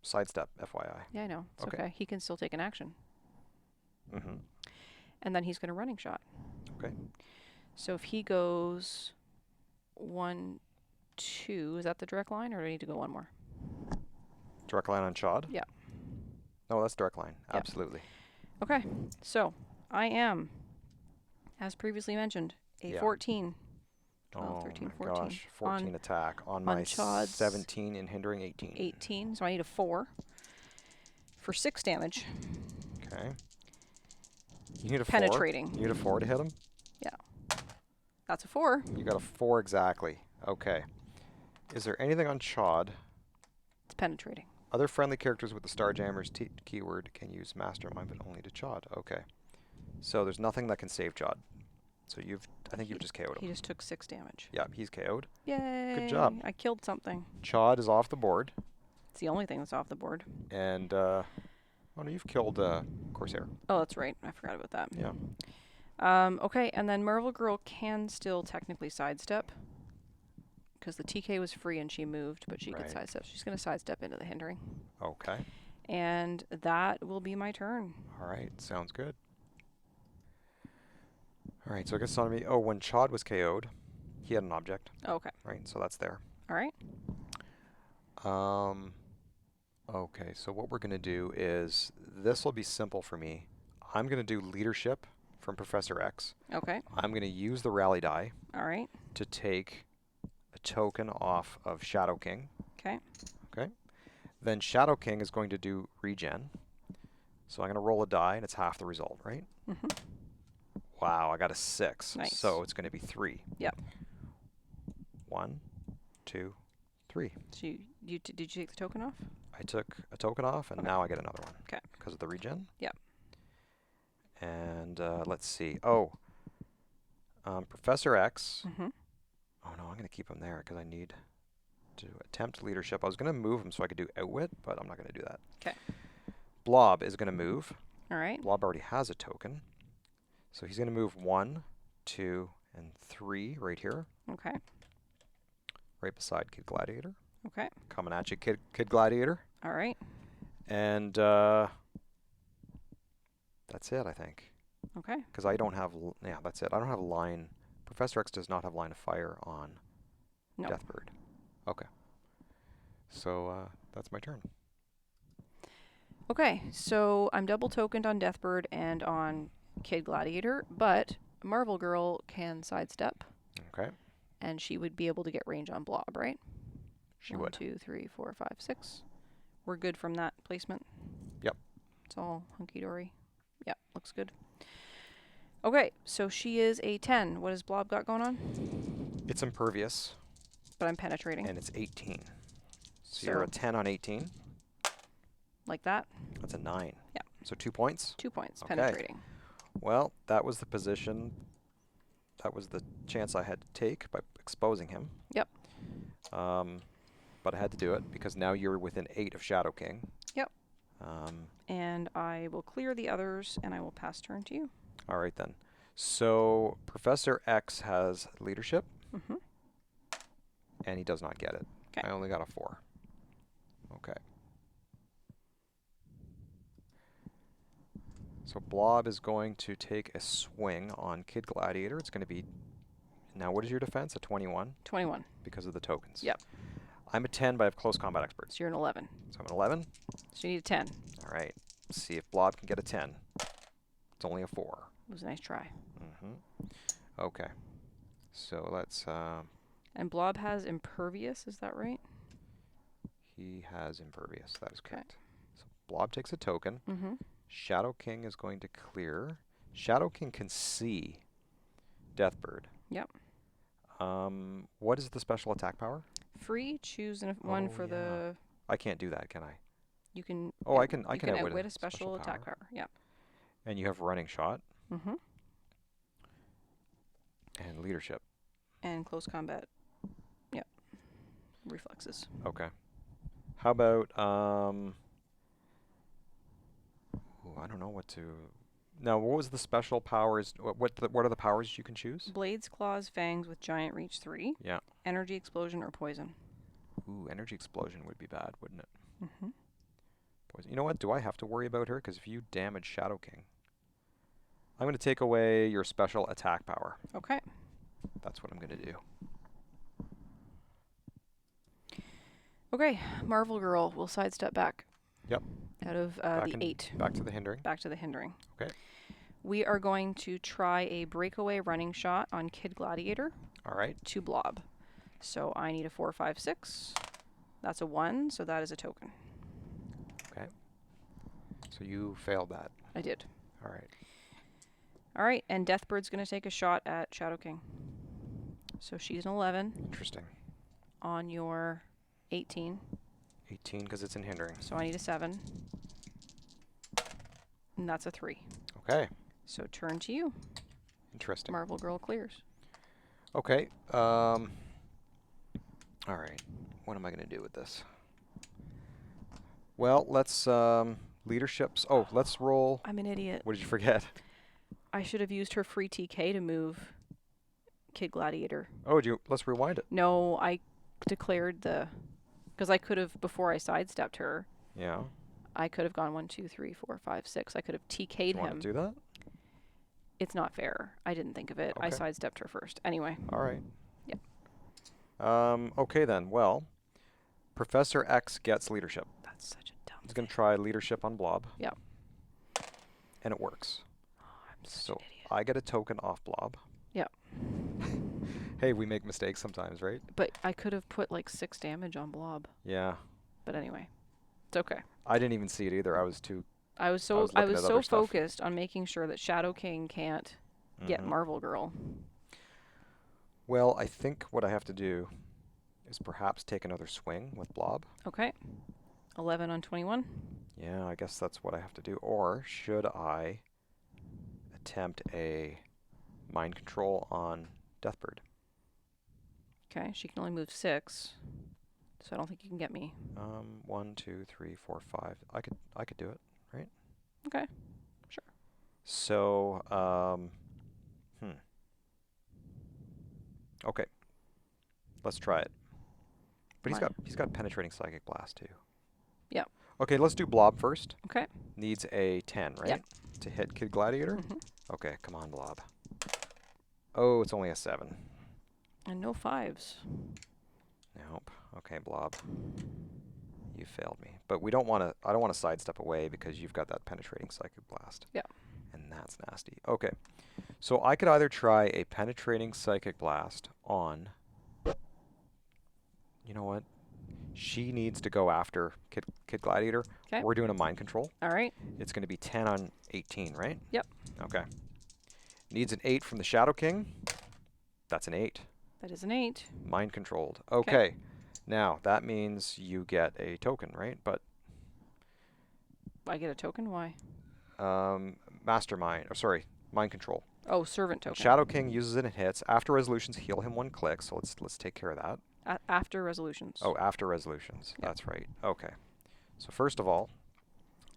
sidestep, FYI. Yeah, I know. It's Okay. okay. He can still take an action. Mm-hmm. And then he's going to running shot. Okay. So if he goes 1, 2, is that the direct line, or do I need to go one more? Direct line on Chod? Yeah. No, that's direct line. Yep. Absolutely. Okay. So I am, as previously mentioned, a Yeah. 14. 12, 13, my 14. gosh. 14 attack on on my Chod's 17 in hindering 18. 18. So I need a 4 for 6 damage. Okay. You need a 4? Penetrating. You need a 4 to hit him? That's a 4. You got a 4 exactly. Okay. Is there anything on Chod? It's penetrating. Other friendly characters with the Starjammer's keyword can use Mastermind, but only to Chod. Okay. So there's nothing that can save Chod. So I think you've just KO'd He him. just took 6 damage. Yep, he's KO'd. Yay! job. I killed something. Chod is off the board. It's the only thing that's off the board. And, oh no, you've killed Corsair. Oh, that's right. I forgot about that. Yeah. Okay, and then Marvel Girl can still technically sidestep because the TK was free and she moved, but she could Right. sidestep. She's going to sidestep into the hindering. Okay. And that will be my turn. All right. Sounds good. All right. So I guess it's on me. Oh, when Chod was KO'd, he had an object. Okay. Right. So that's there. All right. Okay. So what we're going to do is this will be simple for me. I'm going to do leadership from Professor X. Okay. I'm going to use the rally die All right. to take a token off of Shadow King. Okay. Okay. Then Shadow King is going to do regen. So I'm going to roll a die, and it's half the result, right? Mm-hmm. Wow, I got a 6. Nice. So it's going to be 3. Yep. 1, 2, 3. So did you take the token off? I took a token off, and Okay. now I get another one. Okay. Because of the regen? Yep. And let's see. Oh, Professor X. Mm-hmm. Oh, no, I'm going to keep him there because I need to attempt leadership. I was going to move him so I could do outwit, but I'm not going to do that. Okay. Blob is going to move. All right. Blob already has a token. So he's going to move 1, 2, and 3 right here, Okay. right beside Kid Gladiator. Okay. Coming at you, Kid Gladiator. All right. And that's it, I think. Okay. Because I don't have, yeah, that's it. I don't have a line. Professor X does not have line of fire on No. Deathbird. Okay. So that's my turn. Okay, so I'm double tokened on Deathbird and on Kid Gladiator, but Marvel Girl can sidestep, Okay. and she would be able to get range on Blob, right? She 1, would. 2, 3, 4, 5, 6. We're good from that placement? Yep. It's all hunky-dory. Yep, looks good. Okay, so she is a 10. What has Blob got going on? It's impervious, But I'm penetrating. and it's 18. So you're a 10 on 18. Like that? That's a 9. Yeah. So 2 points? 2 points, Okay. penetrating. Well, that was the position. That was the chance I had to take by exposing him. Yep. But I had to do it because now you're within 8 of Shadow King. Yep. And I will clear the others, and I will pass turn to you. All right, then. So Professor X has leadership, and he does not get it. 'Kay. I only got a 4. Okay. So Blob is going to take a swing on Kid Gladiator. It's going to be... Now, what is your defense? A 21? 21. Because of the tokens. Yep. I'm a 10, but I have close combat expert. So you're an 11. So I'm an 11. So you need a 10. All right. Let's see if Blob can get a 10. It's only a 4. It was a nice try. Okay. So let's... And Blob has impervious, is that right? he has impervious. That is 'Kay. correct. So Blob takes a token. Shadow King is going to clear. Shadow King can see Deathbird. Yep. What is the special attack power? Free, choose one Oh, for yeah. the... I can't do that, can I? You can... Oh, I can you can outwit outwit a a special attack power. Yep. And you have running shot. And leadership. And close combat. Yep. Reflexes. Okay. How about ooh, I don't know what to... Now, what was the special powers? What are the powers you can choose? Blades, claws, fangs with giant reach 3. Yeah. Energy explosion or poison. Ooh, energy explosion would be bad, wouldn't it? Poison. You know what? Do I have to worry about her? Because if you damage Shadow King, I'm going to take away your special attack power. Okay. That's what I'm going to do. Okay, Marvel Girl will sidestep back. Yep. Out of the 8. Back to the hindering. Back to the hindering. Okay. We are going to try a breakaway running shot on Kid Gladiator. All right. To Blob. So I need a 4, 5, 6. That's a 1, so that is a token. Okay. So you failed that. I did. All right. All right, and Deathbird's going to take a shot at Shadow King. So she's an 11. Interesting. On your 18. 18 because it's in hindering. So I need a 7. And that's a 3. Okay. So turn to you. Interesting. Marvel Girl clears. Okay. All right. What am I going to do with this? Well, let's leaderships. Oh, let's roll. I'm an idiot. What did you forget? I should have used her free TK to move Kid Gladiator. Oh, let's rewind it. No, I declared the... Because I could have, before I sidestepped her, Yeah. I could have gone 1, 2, 3, 4, 5, 6. I could have TK'd You him. want to do that? It's not fair. I didn't think of it. I Okay. sidestepped her first. Anyway. All right. Yep. Okay then. Well, Professor X gets leadership. That's such a dumb He's going to try leadership on Blob. Yep. And it works. Oh, I'm such So an idiot. I get a token off Blob. Yep. Hey, we make mistakes sometimes, right? But I could have put like 6 damage on Blob. Yeah. But anyway. It's okay. I didn't even see it either. I was I was looking so at other stuff. focused on making sure that Shadow King can't get Marvel Girl. Well, I think what I have to do is perhaps take another swing with Blob. Okay. 11 on 21. Yeah, I guess that's what I have to do. Or should I attempt a mind control on Deathbird? Okay, she can only move 6. So I don't think you can get me. 1, 2, 3, 4, 5. I could do it, right? Okay. Sure. So, okay. Let's try it. But he's got penetrating psychic blast too. Yeah. Okay, let's do Blob first. Okay. Needs a 10, right? Yep. To hit Kid Gladiator? Mhm. Okay, come on, Blob. Oh, it's only a 7. And no 5s. Nope. Okay, Blob. You failed me. But we don't want to... I don't want to sidestep away because you've got that penetrating psychic blast. Yeah. And that's nasty. Okay. So I could either try a penetrating psychic blast on... You know what? She needs to go after Kid Gladiator. 'Kay. We're doing a mind control. All right. It's going to be 10 on 18, right? Yep. Okay. Needs an 8 from the Shadow King. That's an 8. That is an 8. Mind controlled. 'Kay. Okay. Now, that means you get a token, right? But I get a token? Why? Mastermind. Oh, sorry. Mind control. Oh, servant token. Shadow King uses it and hits. After resolutions, heal him 1 click. So let's take care of that. After resolutions. Oh, after resolutions. Yep. That's right. Okay. So first of all,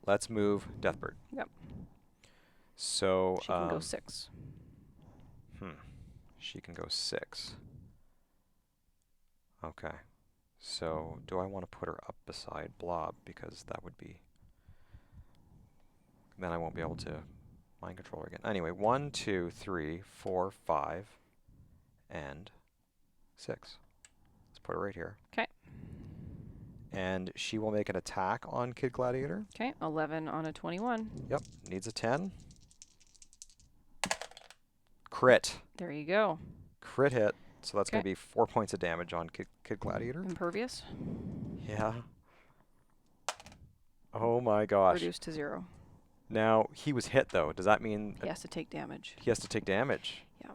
let's move Deathbird. Yep. So She can go 6. She can go 6. Okay. So do I want to put her up beside Blob, because that would be, then I won't be able to mind control her again. Anyway, 1, 2, 3, 4, 5, and 6. Let's put her right here. 'Kay. And she will make an attack on Kid Gladiator. 'Kay. 11 on a 21. Yep. Needs a 10. Crit. There you go. Crit hit. So that's going to Okay. be 4 points of damage on Kid Gladiator. Impervious. Yeah. Oh my gosh. Reduced to 0. Now, he was hit though. Does that mean He has to take damage. he has to take damage? Yeah.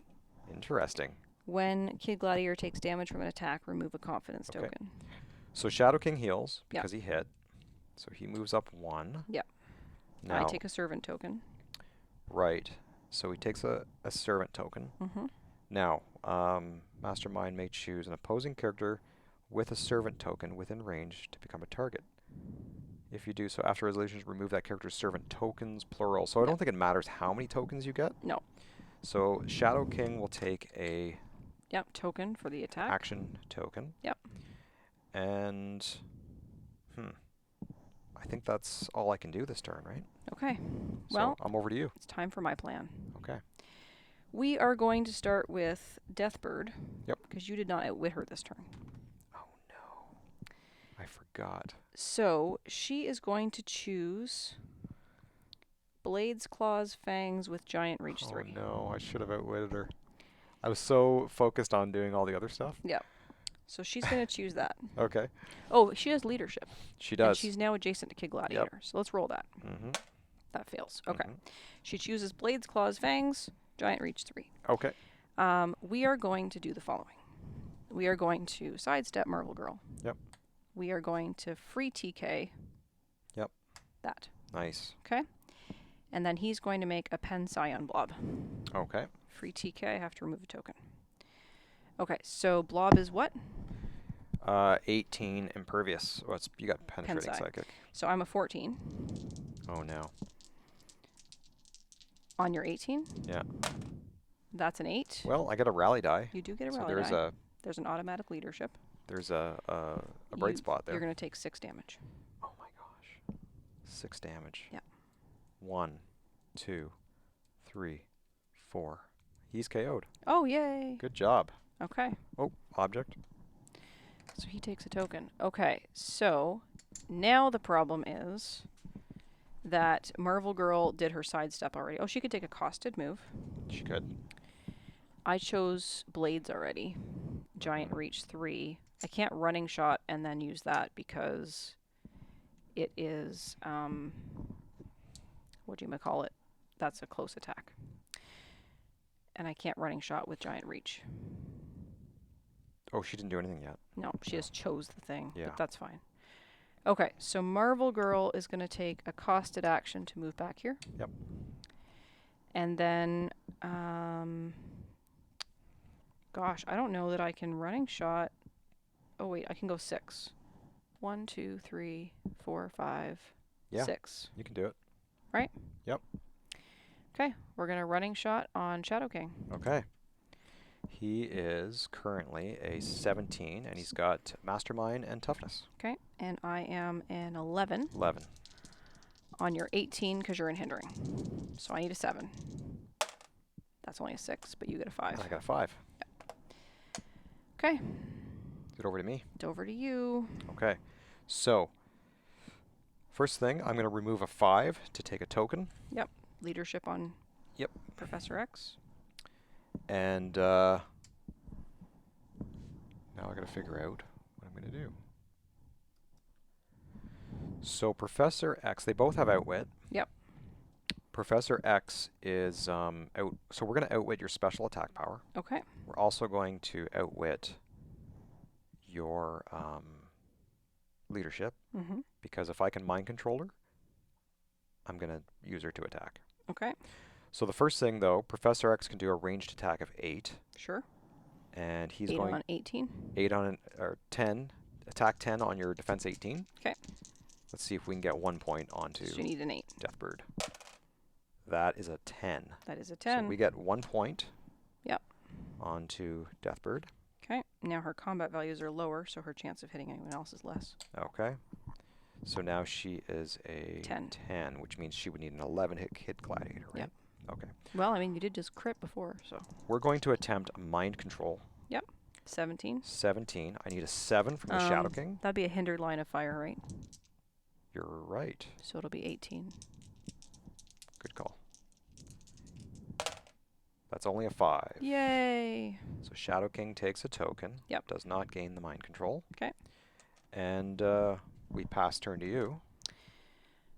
Interesting. When Kid Gladiator takes damage from an attack, remove a confidence Okay. token. So Shadow King heals Yep. because he hit. So he moves up 1. Yep. Now, I take a servant token. right. So he takes a servant token. Mm-hmm. Now, Mastermind may choose an opposing character with a servant token within range to become a target. If you do so after resolutions, remove that character's servant tokens, plural. So I don't think it matters how many tokens you get. No. So Shadow King will take a Yep. Token for the attack. action token. Yep. And, I think that's all I can do this turn, right? Okay. So Well, I'm over to you. it's time for my plan. Okay. We are going to start with Deathbird. Yep. Because you did not outwit her this turn. Oh no. I forgot. So she is going to choose Blades, Claws, Fangs with Giant Reach 3. Oh no, I should have outwitted her. I was so focused on doing all the other stuff. Yep. So she's going to choose that. Okay. Oh, she has leadership. She And does. she's now adjacent to Kid Gladiator. So let's roll that. Mm-hmm. That fails. Okay. Mhm. She chooses Blades, Claws, Fangs, Giant Reach 3. Okay. We are going to do the following. We are going to sidestep Marvel Girl. Yep. We are going to free TK. Yep. That. Nice. Okay. And then he's going to make a Pen Scion Blob. Okay. Free TK. I have to remove a token. Okay. So Blob is what? 18 impervious. Oh, you got penetrating Psi. psychic. So I'm a 14 Oh no. on your 18. Yeah. That's an 8. Well, I get a rally die. You do get a So rally there's die. There's an automatic leadership. a bright spot there. You're going to take 6 damage. Oh my gosh. 6 damage. Yeah. 1, 2, 3, 4. He's KO'd. Oh, yay. Good job. Okay. Oh, object. So he takes a token. Okay. So now the problem is that Marvel Girl did her sidestep already. Oh, she could take a costed move. She could. I chose Blades already. Giant Reach 3. I can't running shot and then use that because it is, what do you call it? That's a close attack. And I can't running shot with Giant Reach. Oh, she didn't do anything yet. No, she just chose the thing, Yeah. but that's fine. Okay, so Marvel Girl is going to take a costed action to move back here. Yep. And then, gosh, I don't know that I can running shot. Oh, wait, I can go 6. 1, 2, 3, 4, 5, Yeah. 6. You can do it. Right? Yep. Okay, we're going to running shot on Shadow King. Okay. He is currently a 17, and he's got Mastermind and Toughness. Okay, and I am an 11 11. on your 18 because you're in hindering. So I need a 7. That's only a 6, but you get a 5. And I got a 5. Okay, Get over to me. it's over to you. Okay. So, first thing, I'm going to remove a 5 to take a token. Leadership on Yep. Professor X. And now I got to figure out what I'm going to do. So Professor X, they both have outwit. Yep. Professor X is out. So we're going to outwit your special attack power. Okay. We're also going to outwit your leadership, Mm-hmm. because if I can mind control her, I'm going to use her to attack. Okay. So the first thing, though, Professor X can do a ranged attack of 8, Sure. and he's 8 going on 18. 8 on or 10, attack 10 on your defense 18. Okay. Let's see if we can get 1 point onto So you need an 8. Deathbird. That is a 10. That is a 10. So we get 1 point. Yep. Onto Deathbird. Okay. Now her combat values are lower, so her chance of hitting anyone else is less. Okay. So now she is a 10. 10, which means she would need an 11 hit gladiator, right? Yep. Okay. Well, I mean, you did just crit before, so. We're going to attempt a mind control. Yep. 17. 17. I need a 7 from the Shadow King. That'd be a hindered line of fire, right? You're right. So it'll be 18. Good call. That's only a 5. Yay! So Shadow King takes a token. Yep. Does not gain the mind control. Okay. And we pass turn to you.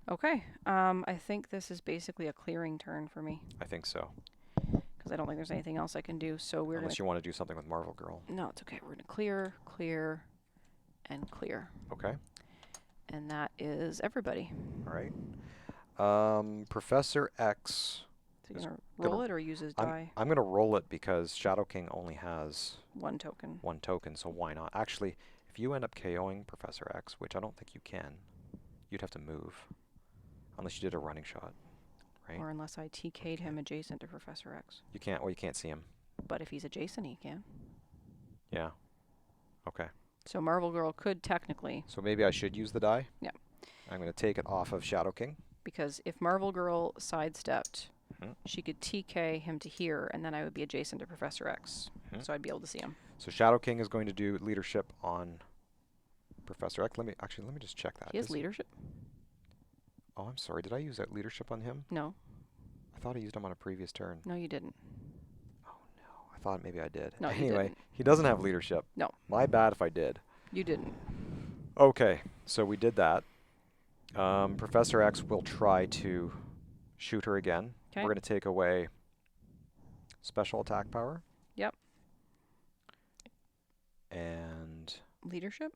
Okay. I think this is basically a clearing turn for me, I think so. because I don't think there's anything else I can do. So we're going Unless to... you want to do something with Marvel Girl. No, it's okay. We're going to clear, clear, and clear. Okay. And that is everybody. All right. Professor X. So you're going to roll it or use his die? I'm going to roll it because Shadow King only has 1 token. 1 token, so why not? Actually, if you end up KOing Professor X, which I don't think you can, you'd have to move. Unless you did a running shot, right? Or unless I TK'd him adjacent to Professor X. You can't, well, you can't see him. But if he's adjacent, he can. Yeah. Okay. So Marvel Girl could technically... So maybe I should use the die? Yeah. I'm going to take it off of Shadow King. Because if Marvel Girl sidestepped, Mhm. she could TK him to here, and then I would be adjacent to Professor X. Mhm. So I'd be able to see him. So Shadow King is going to do leadership on Professor X. Let me just check that. He has leadership? Oh, I'm sorry. Did I use that leadership on him? No. I thought I used him on a previous turn. No, you didn't. Oh, no. I thought maybe I did. No, you anyway, didn't. he doesn't have leadership. No. My bad if I did. You didn't. Okay, so we did that. Professor X will try to shoot her again. Okay. We're going to take away special attack power. Yep. And Leadership?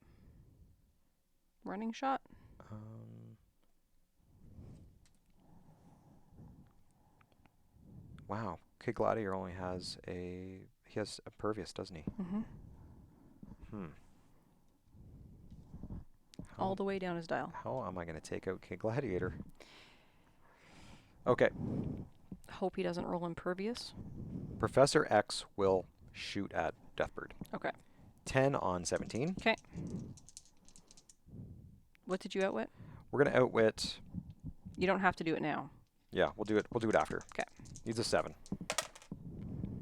Running shot? wow, Kid Gladiator only has he has impervious, doesn't he? Mm-hmm. All the way down his dial. How am I going to take out Kid Gladiator? Okay. Hope he doesn't roll impervious. Professor X will shoot at Deathbird. Okay. 10 on 17. Okay. What did you outwit? We're going to outwit. You don't have to do it now. Yeah, we'll do it. We'll do it after. Okay. Needs a 7.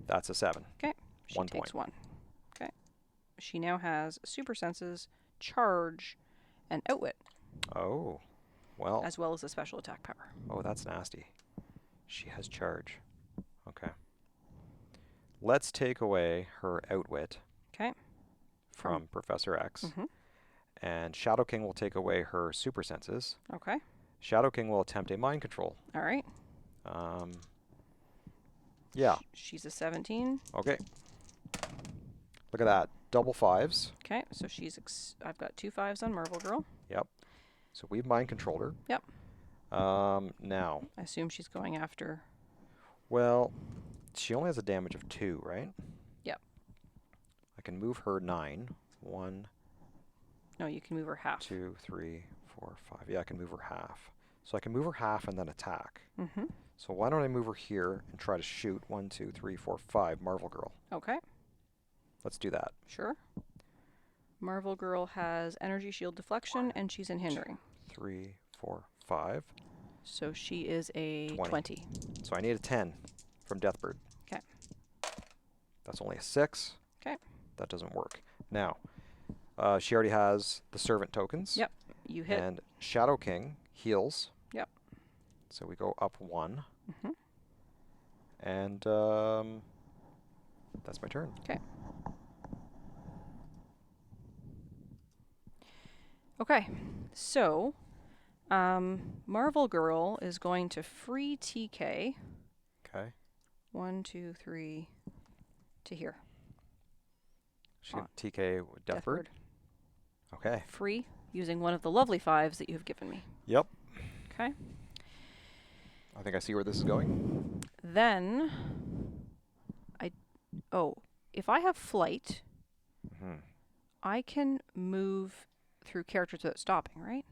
That's a 7. Okay. She 1 takes point. 1. Okay. She now has super senses, charge, and outwit, Oh, well. as well as a special attack power. Oh, that's nasty. She has charge. Okay. Let's take away her outwit. Okay. From Professor X. Mm-hmm. And Shadow King will take away her super senses. Okay. Shadow King will attempt a mind control. All right. Yeah. She's a 17. Okay. Look at that. Double 5s. Okay. So I've got 2 5s on Marvel Girl. Yep. So we've mind controlled her. Yep. Now. I assume she's going after... Well, she only has a damage of 2, right? Yep. I can move her 9. 1, No, you can move her half. 2, 3, 4, 5. Yeah, I can move her half. So I can move her half and then attack. Mm-hmm. So why don't I move her here and try to shoot 1, 2, 3, 4, 5 Marvel Girl. Okay. Let's do that. Sure. Marvel Girl has energy shield deflection, and she's in hindering. 3, 4, 5. So she is a 20. 20. So I need a 10 from Deathbird. Okay. That's only a 6. Okay. That doesn't work. Now, she already has the servant tokens. Yep. You hit. And Shadow King heals. Yep. So we go up 1. Mm-hmm. And that's my turn. Okay. Okay. So, Marvel Girl is going to free TK. Okay. 1, 2, 3 to here. She can TK Deathbird. Okay. Free using one of the lovely 5s that you have given me. Yep. Okay. I think I see where this is going. Then if I have flight, I can move through characters without stopping, right?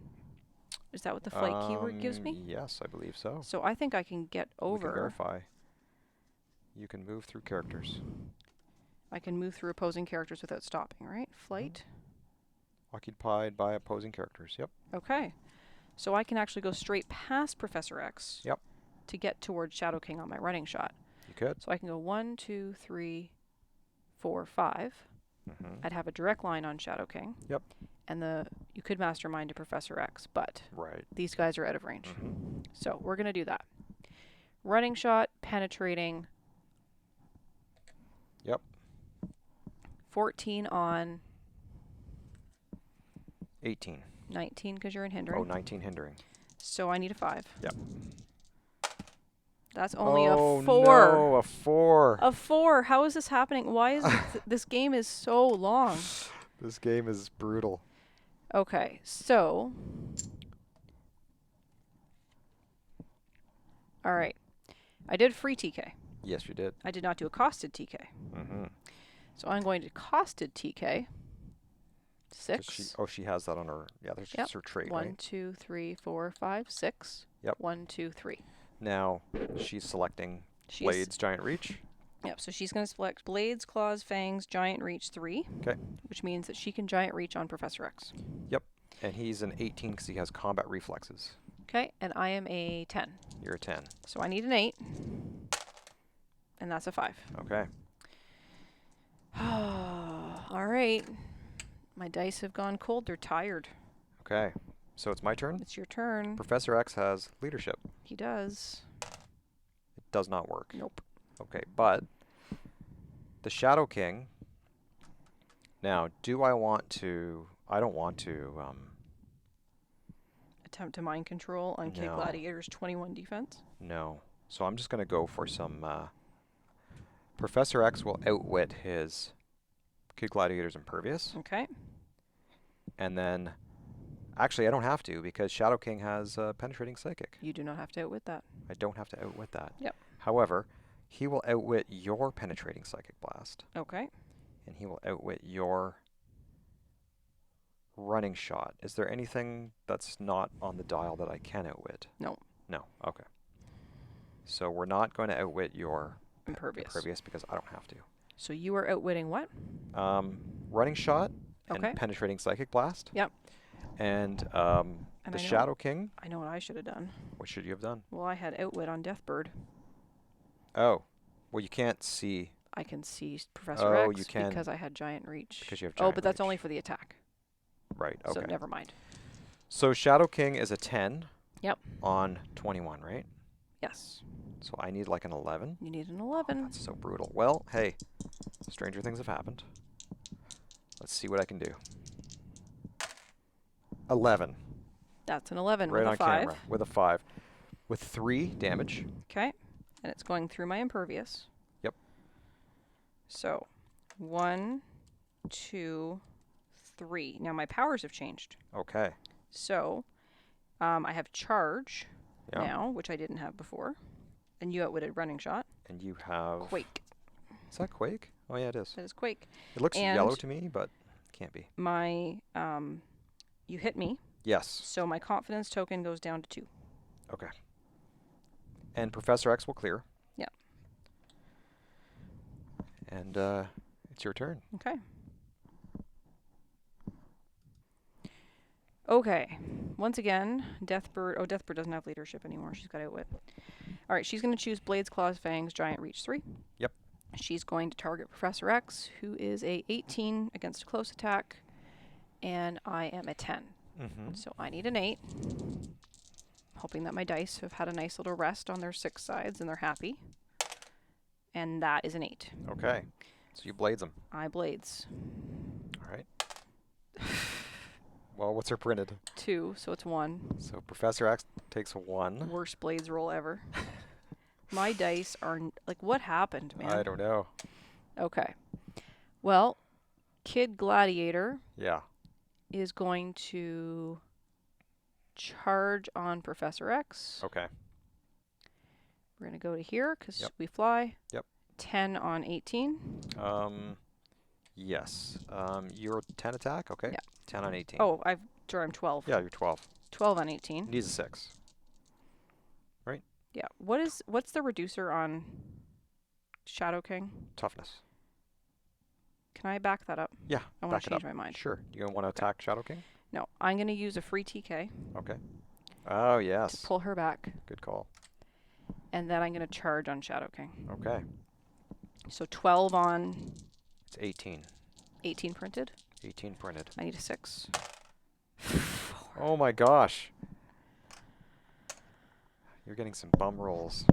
Is that what the flight keyword gives me? Yes, I believe so. So I think I can get over. We can verify. You can move through characters. I can move through opposing characters without stopping, right? Flight. Occupied by opposing characters. Yep. Okay. So I can actually go straight past Professor X. Yep. To get towards Shadow King on my running shot. You could. So I can go 1, 2, 3, 4, 5. I'd have a direct line on Shadow King. Yep. And you could mastermind to Professor X, but these guys are out of range. So we're going to do that. Running shot, penetrating. Yep. 14 on 18. 19 because you're in hindering. Oh, 19 hindering. So I need a 5. Yep. That's only a 4. No, a 4. A 4. How is this happening? Why is this game is so long? This game is brutal. Okay, so all right. I did free TK. Yes, you did. I did not do a costed TK. So I'm going to costed TK. 6. She has that on her. Yeah, that's just her trait, 1, right? 2, 3, 4, 5, 6. Yep. 1, 2, 3. Now she's selecting Blades, Giant Reach. Yep. So she's going to select Blades, Claws, Fangs, Giant Reach 3. Okay. Which means that she can Giant Reach on Professor X. Yep. And he's an 18 because he has combat reflexes. Okay. And I am a 10. You're a 10. So I need an 8. And that's a 5. Okay. All right. My dice have gone cold. They're tired. Okay. So it's my turn? It's your turn. Professor X has leadership. He does. It does not work. Nope. Okay, but the Shadow King. Now, do I want to... I don't want to... Attempt to mind control on Kid Gladiator's 21 defense? No. So I'm just going to go for some... Professor X will outwit his Kid Gladiator's Impervious. Okay. And then... Actually, I don't have to because Shadow King has Penetrating Psychic. You do not have to outwit that. I don't have to outwit that. Yep. However, he will outwit your Penetrating Psychic Blast. Okay. And he will outwit your Running Shot. Is there anything that's not on the dial that I can outwit? No. No. Okay. So we're not going to outwit your Impervious because I don't have to. So you are outwitting what? Running Shot and Okay. Penetrating Psychic Blast. Yep. And the I Shadow King. I know what I should have done. What should you have done? Well, I had outwit on Deathbird. Oh. Well, you can't see. I can see Professor X you can. because I had Giant Reach. Because you have Giant but that's Reach. only for the attack. Right, okay. So never mind. So Shadow King is a 10. Yep. On 21, right? Yes. So I need like an 11. You need an 11. That's so brutal. Well, hey, stranger things have happened. Let's see what I can do. 11. That's an 11 Right with on a 5. camera. With a 5. With 3 damage. Okay. And it's going through my Impervious. Yep. So 1, 2, 3. Now my powers have changed. Okay. So I have Charge Yeah. now, which I didn't have before. And you outwitted Running Shot. And you have... Quake. Is that Quake? Oh, yeah, it is. That is Quake. It looks And yellow to me, but can't be. My, you hit me. Yes. So my confidence token goes down to 2. Okay. And Professor X will clear. Yeah. And it's your turn. Okay. Okay. Once again, Deathbird. Oh, Deathbird doesn't have leadership anymore. She's got outwit. All right. She's going to choose Blades, Claws, Fangs, Giant Reach 3. Yep. She's going to target Professor X, who is a 18 against close attack, and I am a 10. So I need an 8. Hoping that my dice have had a nice little rest on their 6 sides and they're happy. And that is an 8. Okay. So you blades them. I blades. All right. Well, what's her printed? 2, so it's 1. So Professor X takes a 1. Worst Blades roll ever. My dice are like, what happened, man? I don't know. Okay. Well, Kid Gladiator Yeah. is going to charge on Professor X. Okay. We're going to go to here because Yep. we fly. Yep. 10 on 18. Yes. You're 10 attack? Okay. Yeah. 10 on 18. Oh, I'm 12. Yeah, you're 12. 12 on 18. Needs a 6. Yeah. What's the reducer on Shadow King? Toughness. Can I back that up? Yeah, I want back to it up. change my mind. Sure. You want to attack Shadow King? No, I'm going to use a free TK Okay. Oh, to yes. pull her back, Good call. and then I'm going to charge on Shadow King. Okay. So 12 on It's 18. 18 printed. 18 printed. I need a 6. Oh my gosh. You're getting some bum rolls.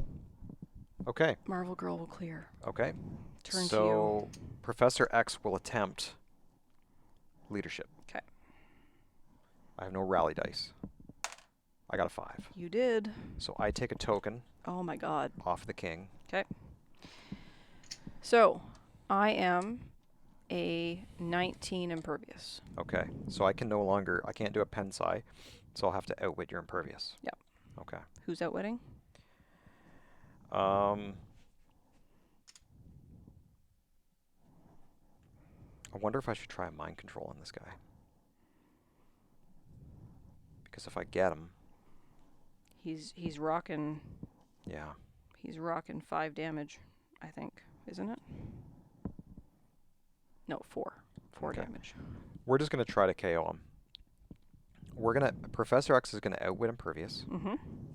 Okay. Marvel Girl will clear. Okay. Turn to So Professor X will attempt leadership. Okay. I have no rally dice. I got a 5. you. You did. So I take a token Oh my god. off the king. Okay. So I am a 19 impervious. Okay. So I can't do a pensai, so I'll have to outwit your impervious. Yep. Okay. Who's outwitting? I wonder if I should try a mind control on this guy. Because if I get him, He's rocking. yeah. He's rocking 5 damage, I think, isn't it? No, 4. 4 Okay. damage. We're just going to try to KO him. Professor X is going to outwit impervious, Mm-hmm.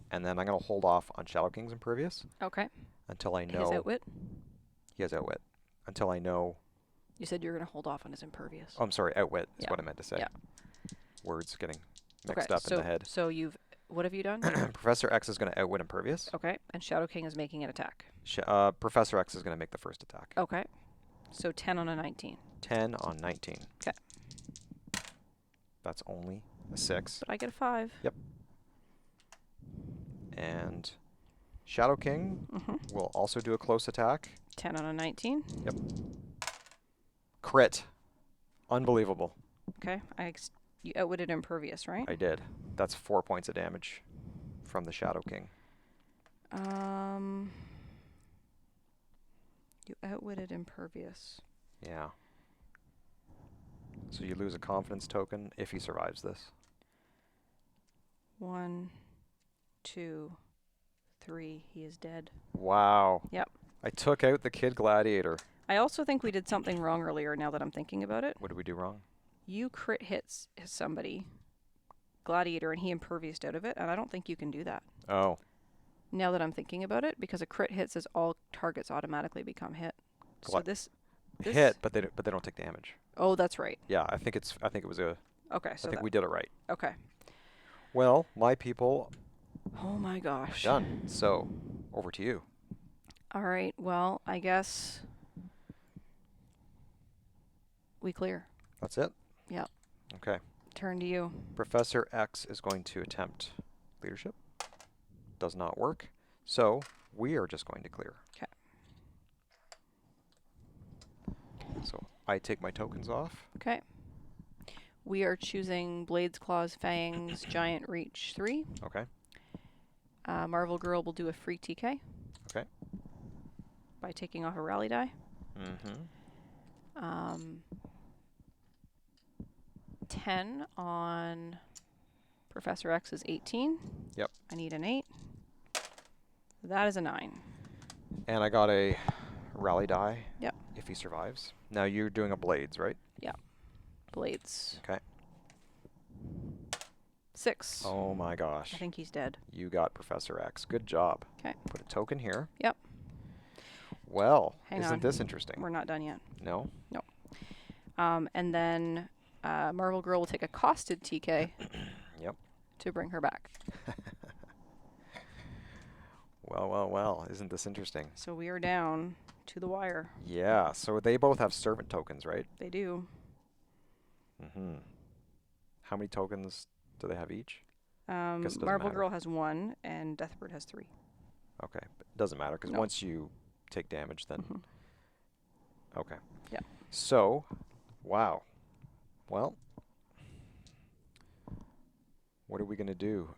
and then I'm going to hold off on Shadow King's impervious Okay. until I know His outwit? he has outwit. Until I know, You said you're going to hold off on his impervious. oh, I'm sorry, outwit is Yeah. what I meant to say. Yeah. Words getting Okay, mixed up in the head. So what have you done? Professor X is going to outwit impervious. Okay, and Shadow King is making an attack. Professor X is going to make the first attack. Okay. So 10 on a 19. 10 on 19. 'Kay. That's only a 6. But I get a 5. Yep. And Shadow King Mm-hmm. will also do a close attack. 10 on a 19. Yep. Crit. Unbelievable. Okay. You outwitted impervious, right? I did. That's 4 points of damage from the Shadow King. You outwitted impervious. Yeah. So you lose a confidence token if he survives this. 1, 2, 3. He is dead. Wow. Yep. I took out the Kid Gladiator. I also think we did something wrong earlier now that I'm thinking about it. What did we do wrong? You crit hits somebody, Gladiator, and he impervious out of it, and I don't think you can do that. Oh. Now that I'm thinking about it, because a crit hit says all targets automatically become hit. So this Hit, but they don't take damage. Oh, that's right. Yeah, I think it was a Okay, I so think we did it right. okay. Well, my people Oh my gosh. done. So, over to you. All right. Well, I guess we clear. That's it? Yep. Okay. Turn to you. Professor X is going to attempt leadership. Does not work. So, we are just going to clear. Okay. So, I take my tokens off. Okay. We are choosing Blades, Claws, Fangs, Giant Reach 3. Okay. Marvel Girl will do a free TK. Okay. By taking off a rally die. Mm-hmm. 10 on Professor X is 18. Yep. I need an 8. That is a 9. And I got a rally die. Yep. If he survives. Now you're doing a blades, right? Blades. Okay. 6. Oh my gosh. I think he's dead. You got Professor X. Good job. Okay. Put a token here. Yep. Well, Hang isn't on. this interesting? We're not done yet. No? And then Marvel Girl will take a costed TK. Yep. To bring her back. Well, isn't this interesting? So we are down to the wire. Yeah, so they both have servant tokens, right? They do. Mm-hmm. How many tokens do they have each? Guess it doesn't Marvel matter. Girl has 1, and Deathbird has 3. Okay, but it doesn't matter because No. once you take damage, then okay. Yeah. So, wow. Well, what are we gonna do?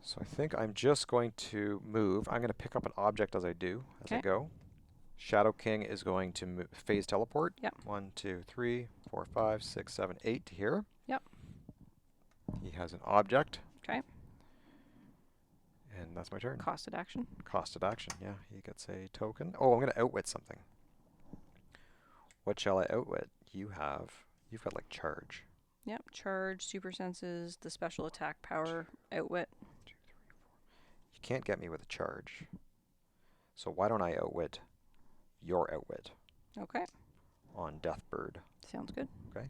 So I think I'm just going to move. I'm going to pick up an object as I do, as I Okay. go. Shadow King is going to phase teleport. Yep. 1, 2, 3, 4, 5, 6, 7, 8 to here. Yep. He has an object. Okay. And that's my turn. Costed action. Costed action, yeah. He gets a token. Oh, I'm going to outwit something. What shall I outwit? You've got like charge. Yep. Charge, super senses, the special attack power, outwit. 2, 3, 4. You can't get me with a charge. So why don't I outwit your outwit Okay. on Deathbird? Sounds good. Okay.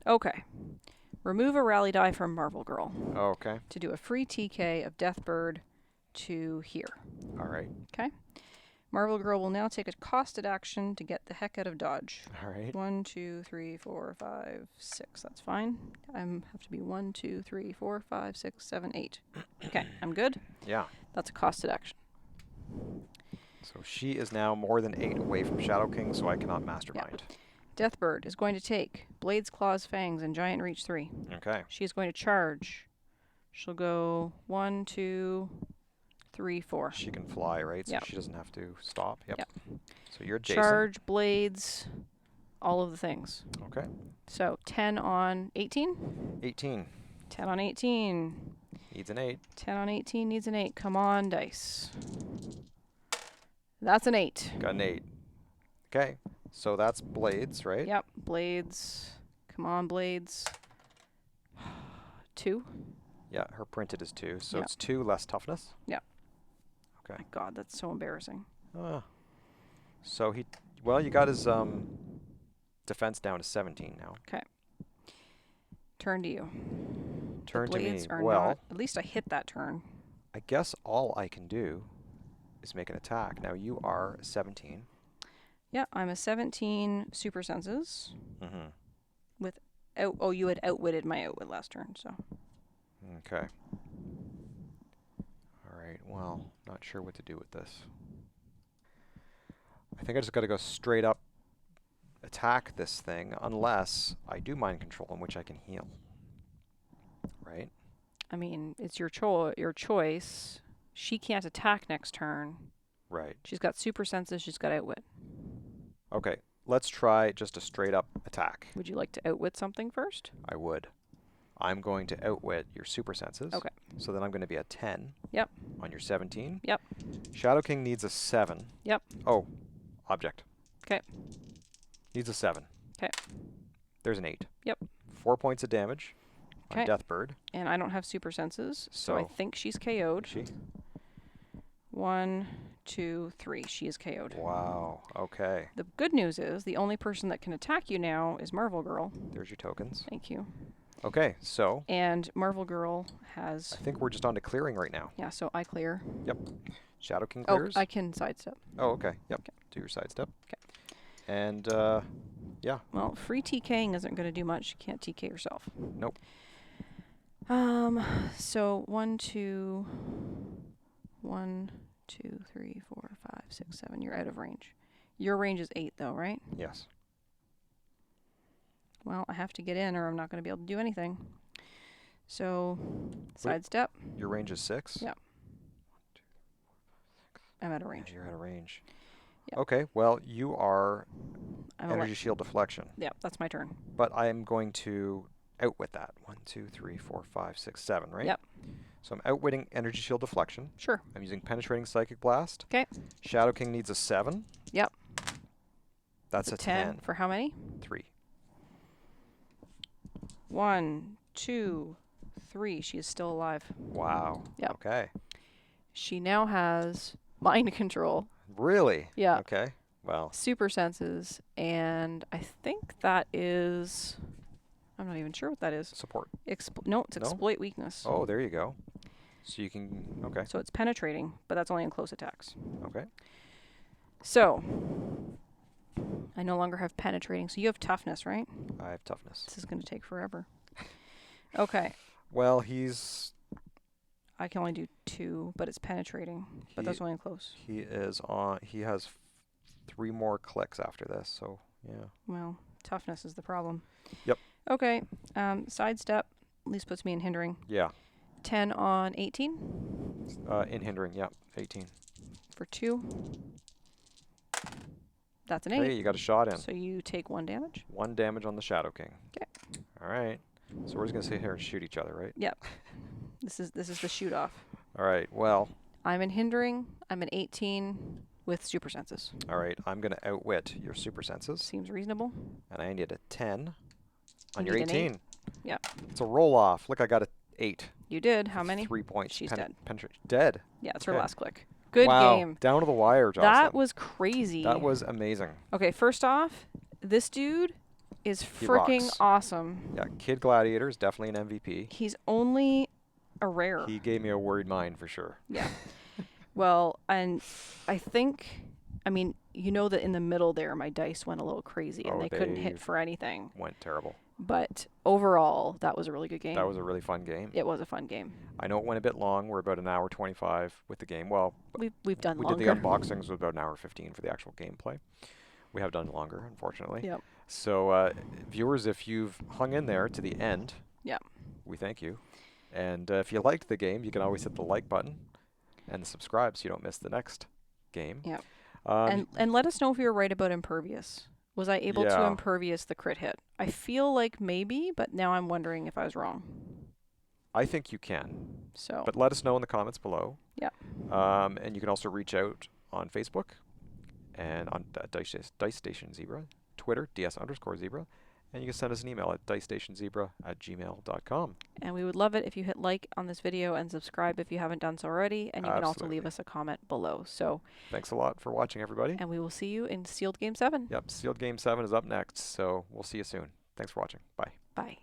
Okay. Remove a rally die from Marvel Girl Okay. to do a free TK of Deathbird to here. All right. Marvel Girl will now take a costed action to get the heck out of dodge. All right. 1, 2, 3, 4, 5, 6. That's fine. I have to be 1, 2, 3, 4, 5, 6, 7, 8. Okay, I'm good. Yeah. That's a costed action. So she is now more than 8 away from Shadow King, so I cannot mastermind. Deathbird is going to take Blades, Claws, Fangs, and Giant Reach 3. Okay. She is going to charge. She'll go 1, 2, 3, 4. She can fly, right? So Yep. she doesn't have to stop. Yep. Yep. So you're Jason. Charge, Blades, all of the things. Okay. So 10 on 18. 18. 10 on 18. Needs an 8. 10 on 18 needs an 8. Come on, dice. That's an 8. Got an 8. Okay. So that's Blades, right? Yep. Blades. Come on, Blades. 2. Yeah, her printed is 2. So Yep. it's 2 less toughness. Yep. Okay. My God, that's so embarrassing. So you got his defense down to 17 now. Turn to you. Turn the to me. blades are Well, not. At least I hit that turn. I guess all I can do is make an attack. Now you are 17. Yeah, I'm a 17 super senses. Mm-hmm. Oh, you had outwitted my outwit last turn, so. Okay. All right. Well, not sure what to do with this. I think I just got to go straight up attack this thing unless I do mind control in which I can heal. Right? I mean, it's your choice. She can't attack next turn. Right. She's got super senses. She's got outwit. Okay. Let's try just a straight up attack. Would you like to outwit something first? I would. I'm going to outwit your super senses. Okay. So then I'm going to be a 10. Yep. On your 17. Yep. Shadow King needs a 7. Yep. Oh, object. 'Kay. Needs a 7. 'Kay. There's an 8. Yep. 4 points of damage on 'Kay. Deathbird. And I don't have super senses, so I So- think she's KO'd. She? 1, 2, 3. She is KO'd. Wow. Okay. The good news is the only person that can attack you now is Marvel Girl. There's your tokens. Thank you. Okay, so And Marvel Girl has. I think we're just on to clearing right now. Yeah, so I clear. Shadow King Oh, clears. I can sidestep. Oh, okay. Yep. Okay. Do your sidestep. 'Kay. And Well, free TKing isn't going to do much. You can't TK yourself. Nope. So 1, 2, 3, 4, 5, 6, 7. You're out of range. Your range is 8, though, right? yes. Well, I have to get in, or I'm not going to be able to do anything. So, sidestep. Your range is 6. Yeah. I'm out of Yeah, range. you're out of range. Yep. Okay. Well, you are I'm energy shield deflection, Yeah, that's my turn. but I am going to outwit that. 1, 2, 3, 4, 5, 6, 7. Right. Yep. So I'm outwitting energy shield deflection. Sure. I'm using penetrating psychic blast. 'Kay. Shadow King needs a 7. Yep. That's a 10. 10. For how many? 3. 1, 2, 3. She is still alive. Wow. Yep. Okay. She now has mind control. Really? Yeah. Okay. Well, Super senses, and I think that is. I'm not even sure what that is. support. No, it's No? exploit weakness. Oh, there you go. So you can, okay, So it's penetrating, but that's only in close attacks. okay. So I no longer have penetrating. So you have toughness, right? I have toughness. This is going to take forever. Okay. Well, he's I can only do 2, but it's penetrating. But that's only in close. he is on. He has 3 more clicks after this. So yeah. Well, toughness is the problem. Yep. Okay. Sidestep at least puts me in hindering. Yeah. 10 on 18 In hindering. Yeah. 18. for 2. That's an 8. Hey, you got a shot in. So you take 1 damage. 1 damage on the Shadow King. Okay. All right. So we're just gonna sit here and shoot each other, right? Yep. This is the shoot off. All right. Well. I'm in hindering. I'm an 18 with super senses. All right. I'm gonna outwit your super senses, Seems reasonable. and I need a 10 on You your need an 18. Yep. It's a roll off. Look, I got a 8. You did. How many? 3 points. She's dead. Dead. Yeah, it's her Okay. last click. Good Wow. game. Down to the wire, Jocelyn. That was crazy. That was amazing. Okay, first off, this dude is He freaking rocks. awesome. Yeah, Kid Gladiator is definitely an MVP. He's only a rare. He gave me a worried mind for sure. Yeah. Well, and I think, I mean, you know that in the middle there, my dice went a little crazy and Oh, they couldn't they hit for anything. Went terrible. But overall, that was a really good game. That was a really fun game. It was a fun game. I know it went a bit long. We're about an hour 25 with the game. Well, We've done we longer. did the unboxings with about an hour 15 for the actual gameplay. We have done longer, unfortunately. Yep. So, viewers, if you've hung in there to the end, Yep. we thank you. And if you liked the game, you can always hit the like button and subscribe so you don't miss the next game. Yep. Um, And let us know if you were right about impervious. Was I able to Yeah. impervious the crit hit? I feel like maybe, but now I'm wondering if I was wrong. I think you can. So, But let us know in the comments below. Yeah. And you can also reach out on Facebook and on Dice Station Zebra, Twitter, ds_zebra, and you can send us an email at dicestationzebra@gmail.com. and we would love it if you hit like on this video and subscribe if you haven't done so already. And you can also leave Absolutely. us a comment below. So, Thanks a lot for watching, everybody. and we will see you in Sealed Game 7. Yep, Sealed Game 7 is up next, so we'll see you soon. Thanks for watching. Bye. Bye.